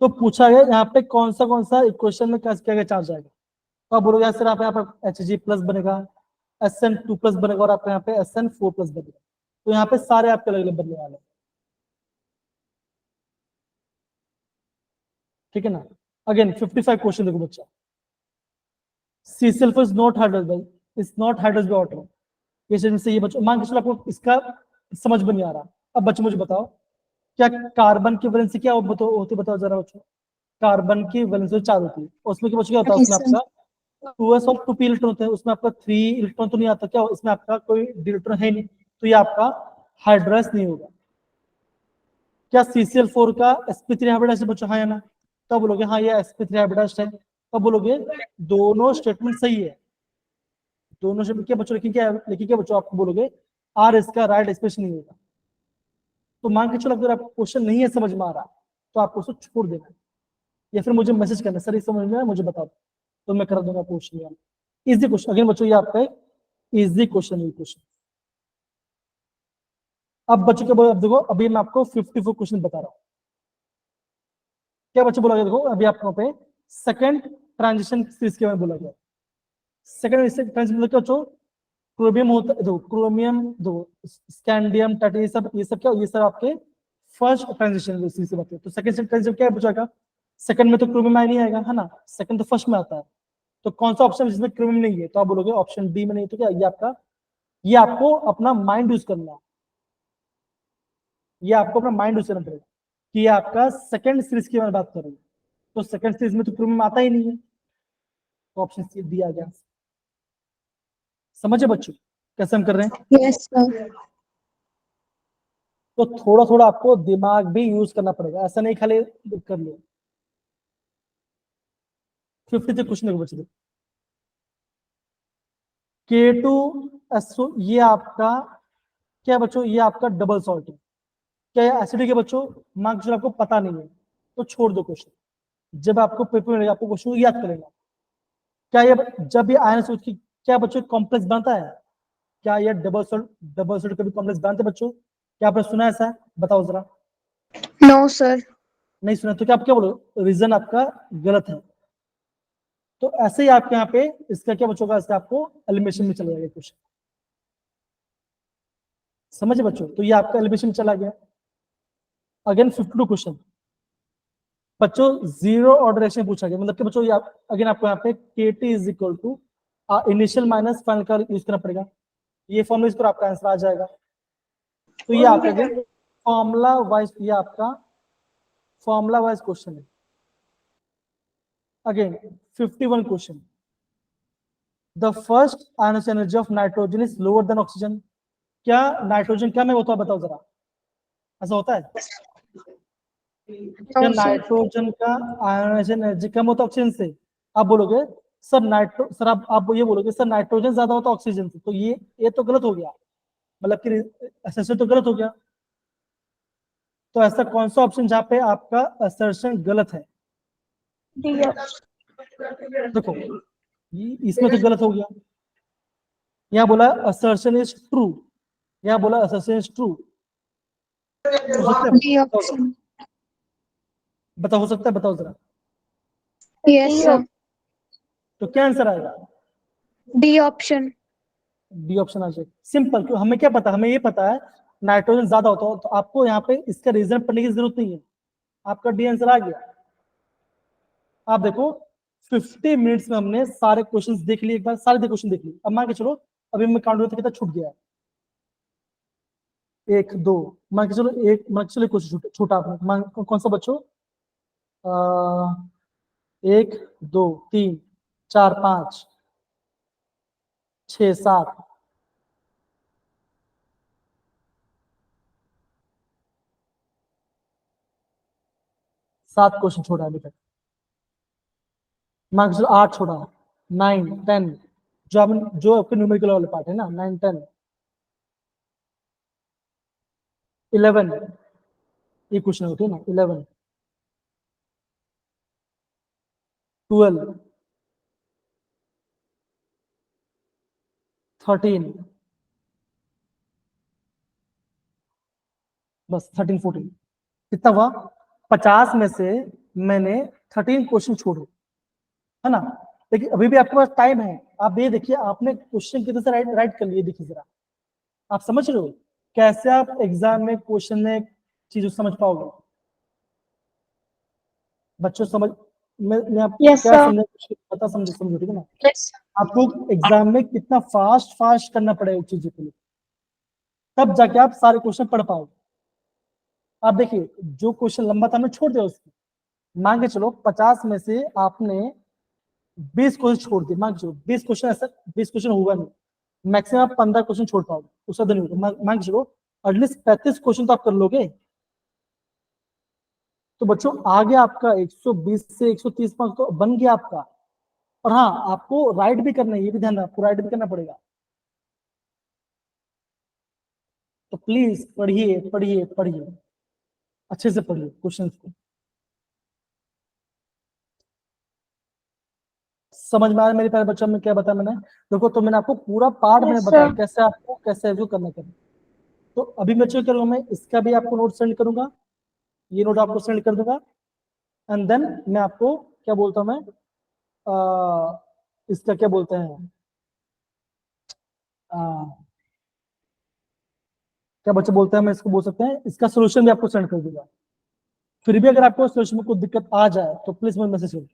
तो पूछा गया यहाँ पे कौन सा इक्वेशन में क्या क्या चार्ज आएगा, तो आप बोलोगे सर आप यहाँ पे Hg प्लस बनेगा, Sn2 प्लस बनेगा और आपके यहाँ पे Sn4 प्लस बनेगा, तो यहाँ पे सारे आपके अलग अलग बनने वाले हैं, ठीक है ना। अगेन 55 क्वेश्चन देखो बच्चा, C sulphur is not hydrogen, is not hydrogen water, ये से ये बच्चों मान के चलो आपको इसका समझ में नहीं आ रहा। अब बच्चों मुझे बताओ क्या कार्बन की वैलेंसी क्या होती बताओ जरा बच्चों। कार्बन की वैलेंसी 4 होती है, उसमें क्या बच्चों क्या होता है, उसमें सर आपका 2s और 2p इलेक्ट्रॉन होते हैं, उसमें आपका 3 इलेक्ट्रॉन तो नहीं आता, क्या इसमें आपका कोई इलेक्ट्रॉन है नहीं, तो ये आपका हाइड्रस नहीं होगा। क्या CCl4 का sp3 हाइब्रिडाइज्ड है बच्चों, हाँ या ना, तब बोलोगे हाँ ये sp3 हाइब्रिडाइज्ड है, तब बोलोगे दोनों स्टेटमेंट सही है, दोनों स्टेटमेंट क्या बच्चों, लेकिन क्या बच्चों आपको बोलोगे आर इसका राइट एक्सप्रेशन नहीं होगा। तो मान के चलो अगर आपको क्वेश्चन नहीं है समझ में आ रहा तो आपको उसको छोड़ देना है, या फिर मुझे मैसेज करना सर ये समझ में आया मुझे बता दो, तो मैं कर दूंगा क्वेश्चन। इजी क्वेश्चन अगेन बच्चों, ये आपका इजी क्वेश्चन है क्वेश्चन। अब बच्चों के अब देखो, अभी मैं आपको 54 क्वेश्चन बता रहा हूँ। क्या बच्चे बोला गया, देखो अभी आपको पे सेकंड ट्रांजिशन सीरीज के बारे में बोला गया। सेकंड ट्रांजिशन मतलब क्या बच्चों, क्रोमियम होता है, दो क्रोमियम, दो स्कैंडियम टाइटेनियम, ये सब क्या, ये सब आपके फर्स्ट ट्रांजिशन सीरीज से बात है। तो सेकंड ट्रांजिशन क्या बचेगा, सेकंड में तो क्रोमियम नहीं आएगा, है ना, सेकंड तो फर्स्ट में आता है। तो कौन सा ऑप्शन जिसमें क्रोमियम नहीं है, तो आप बोलोगे ऑप्शन डी में नहीं, तो क्या ये आपका, ये आपको अपना माइंड यूज करना है, ये आपको अपना माइंड यूज करना पड़ेगा कि ये आपका सेकंड सीरीज की बात कर रही है, तो सेकंड सीरीज में तो क्रोमियम आता ही नहीं है, तो ऑप्शन सी दिया गया। समझे बच्चों कैसे हम कर रहे हैं। यस सर तो थोड़ा थोड़ा आपको दिमाग भी यूज करना पड़ेगा, ऐसा नहीं खाली कर लो। 53 क्वेश्चन बच्चे, K2SO ये आपका क्या बच्चों, ये आपका डबल सॉल्ट है, क्या ये एसिडिक है बच्चों, मान के चलो आपको पता नहीं है तो छोड़ दो क्वेश्चन, जब आपको पेपर मिलेगा आपको क्वेश्चन याद कर लेना। क्या ये जब ये आयन सूत्र की क्या बच्चों कॉम्प्लेक्स बनता है, क्या ये डबल सॉल्ट कभी कॉम्प्लेक्स बनते हैं बच्चों, क्या आपने सुना ऐसा है, बताओ जरा। नो सर नहीं सुना तो क्या आप क्या बोलो, रीजन आपका गलत है। तो ऐसे ही आपके यहाँ पे इसका क्या बच्चों का, इसका आपको एलिमिनेशन में चला जाएगा क्वेश्चन। समझे बच्चों, तो ये आपका एलिमिनेशन चला गया। अगेन 52 क्वेश्चन बच्चों, जीरो ऑर्डर रिएक्शन पूछा गया, मतलब कि बच्चों ये अगेन आपको यहाँ पे KT is equal to initial minus final का यूज करना पड़ेगा, ये फॉर्मूला इस पर आपका आंसर आ जाएगा। तो ये आपका फॉर्मूला वाइज, ये आपका फॉर्मूला वाइज क्वेश्चन है। Again 51 question, the first ionic energy of nitrogen is lower than oxygen, क्या नाइट्रोजन क्या में होता है बताओ जरा, ऐसा होता है क्या नो सर नाइट्रोजन का आयनाइजेशन एनर्जी कम होता है ऑक्सीजन से, आप बोलोगे सर नाइट्रो सर आप ये बोलोगे सर नाइट्रोजन ज्यादा होता है ऑक्सीजन से, तो ये तो गलत हो गया, मतलब कि असर्शन तो गलत हो गया। तो ऐसा कौन सा ऑप्शन जहाँ पे आपका असर्शन गलत है? डी। देखो इसमें तो गलत हो गया, यहाँ बोला असर्शन इज ट्रू, यहाँ बोला असर्शन इज ट्रू। हो सकता है? D option. बताओ, हो सकता है, बताओ जरा। Yes sir. तो क्या आंसर आएगा? D option. बी ऑप्शन आ जाएगा। सिंपल, क्यों? हमें क्या पता, हमें ये पता है नाइट्रोजन ज्यादा होता है, तो आपको यहाँ पे इसका रीजन पढ़ने की जरूरत नहीं है, आपका डी आंसर आ गया। आप देखो 50 मिनट्स में हमने सारे क्वेश्चंस देख लिए, एक बार सारे क्वेश्चन देख लिए। अब मान के चलो अभी मैं काउंट करते कितना छूट गया है, 1 2, मान के चलो मान के चलो क्वेश्चन छूटा आपने, कौन सा बच्चों? 1 2 3 4 5 6 7 7 क्वेश्चन छोड़ा अभी तक। मान के चलो 8 छोड़ा, 9 10, जो आपके न्यूमेरिकल वाले पार्ट है ना, 9 10 11, ये क्वेश्चन होते हैं ना, 11 12 13, बस 13 14, कितना हुआ? 50 में से मैंने 13 क्वेश्चन छोड़े, है ना? लेकिन अभी भी आपके पास टाइम है। आप ये देखिए आपने क्वेश्चन कितने से राइट कर लिए, देखिए जरा, आप समझ रहे हो कैसे आप एग्जाम में क्वेश्चन में चीजों समझ पाओगे? बच्चों समझ, मैं आपको Yes, क्या sir. समझा, पता समझो, ठीक है ना? Yes. आपको एग्जाम में कितना फास्ट करना पड़ेगा चीजों के लिए, तब जाके आप सारे क्वेश्चन पढ़ पाओगे। आप देखिए जो क्वेश्चन लंबा था हमने छोड़ दिया उसको, मान के चलो 50 में से आपने 20 क्वेश्चन छोड़ दिए, मान के चलो 20 क्वेश्चन, ऐसा 20 क्वेश्चन होगा नहीं, मैक्सिमम आप 15 क्वेश्चन छोड़ पाओगे, उससे नहीं होगा। मान के चलो एटलीस्ट 35 क्वेश्चन तो आप कर लोगे, तो बच्चों आगे आपका 120 से 130 मार्क्स तो बन गया आपका। और हाँ, आपको राइट भी करना है, ये भी ध्यान रखना, आपको राइट भी करना पड़ेगा। तो प्लीज पढ़िए पढ़िए पढ़िए, अच्छे से पढ़िए क्वेश्चंस को। समझ में आया मेरे प्यारे बच्चों में क्या बताया मैंने? देखो तो मैंने आपको पूरा पार्ट मैंने Yes, बताया sir. कैसे आपको कैसे रिव्यू करना है। तो अभी बच्चों क्या करूंगा, मैं इसका भी आपको नोट सेंड करूंगा, ये नोट आपको सेंड कर दूंगा, एंड देन मैं आपको क्या बोलता हूँ मैं, इसका क्या बोलते हैं, क्या बच्चे बोलते हैं, मैं इसको बोल सकते हैं, इसका सोल्यूशन भी आपको सेंड कर दूंगा। फिर भी अगर आपको सोल्यूशन में कोई दिक्कत आ जाए तो प्लीज मुझे मैसेज करो।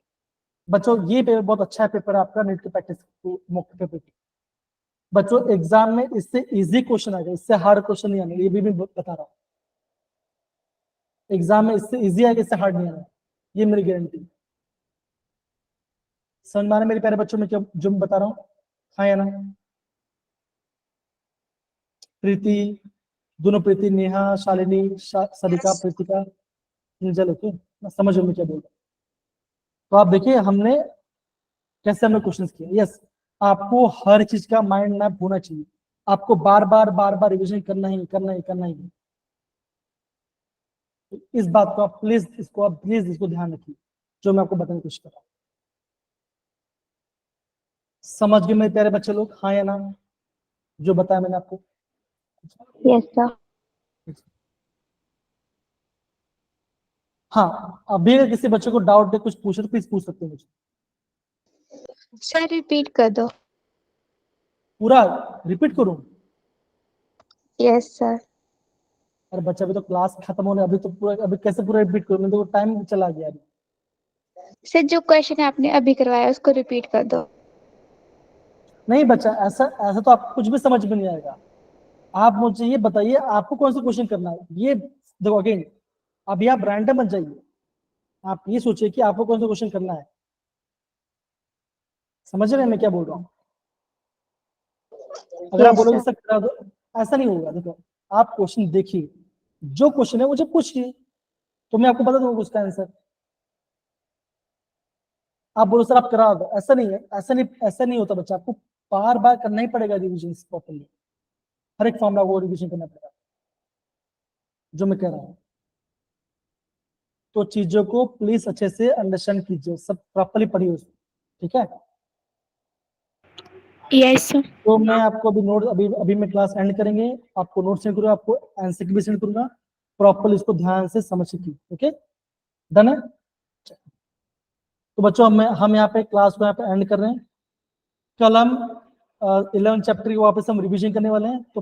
बच्चों ये पेपर बहुत अच्छा है, पेपर आपका नीट के प्रैक्टिस मॉक पेपर। बच्चों एग्जाम में इससे इजी क्वेश्चन आएगा, इससे हार्ड क्वेश्चन नहीं आने, ये भी मैं बता रहा हूँ। एग्जाम में इससे इजी आएगा, इससे हार्ड नहीं आना, ये मेरी गारंटी। समझ में आ रहा है मेरे प्यारे बच्चों में क्या जो मैं बता रहा हूँ? हाँ या ना? प्रीति, दोनों प्रीति, नेहा, शालिनी, सरिका, प्रीतिका, निजल, ओके, मैं समझ रहा हूँ मैं क्या बोल रहा हूँ। तो आप देखिए हमने कैसे हमने क्वेश्चन किया। यस, आपको हर चीज का माइंड मैप होना चाहिए, आपको बार बार रिविजन करना ही करना ही करना ही। तो इस बात को आप प्लीज इसको ध्यान रखिए, जो मैं आपको बताने की कोशिश कर रहा हूँ। समझ गए मेरे प्यारे बच्चे लोग, हाँ या ना, जो बताया मैंने आपको? Yes, sir. हाँ, अभी अगर किसी बच्चे को डाउट है, कुछ पूछे तो प्लीज पूछ सकते हैं मुझे। सर रिपीट कर दो। पूरा रिपीट करूं? Yes sir. अरे बच्चा अभी तो क्लास खत्म होने, अभी तो पूरा, अभी कैसे पूरा रिपीट करूं, मैं तो टाइम चला गया अभी। सर जो क्वेश्चन आपने अभी करवाया उसको रिपीट कर दो। नहीं बच्चा, ऐसा ऐसा तो आपको कुछ भी समझ में नहीं आएगा। आप मुझे ये बताइए आपको कौन सा क्वेश्चन करना है, ये देखो अगेन, अभी आप रैंडम मत जाइए, आप ये सोचिए कि आपको कौन सा क्वेश्चन करना है। समझ रहे हैं मैं क्या बोल रहा हूँ? अगर आप यस बोलोगे सर। सर करा दो, ऐसा नहीं होगा। देखो आप क्वेश्चन देखिए, जो क्वेश्चन है मुझे पूछिए, तो मैं आपको बता दूंगा उसका आंसर। आप बोलो सर आप करा दो, ऐसा नहीं है, ऐसा नहीं होता बच्चा, आपको बार बार करना ही पड़ेगा रिविजन प्रॉपर्ली, हर एक फॉर्मूला को रिविजन करना पड़ेगा, जो मैं कह रहा हूँ। तो चीजों को प्लीज अच्छे से अंडरस्टैंड कीजिए, सब प्रॉपर्ली पढ़िए उसको, ठीक है। Yes sir. तो मैं आपको अभी नोट अभी मैं क्लास एंड करेंगे, आपको नोट सेंड करूंगा, आपको आंसर की भी सेंड करूंगा, प्रॉपर्ली इसको ध्यान से समझ कीजिए, ओके, डन है। तो बच्चों हम यहाँ पे क्लास को यहाँ पे एंड कर रहे हैं। कल हम 11 चैप्टर की वापस हम रिवीजन करने वाले हैं, तो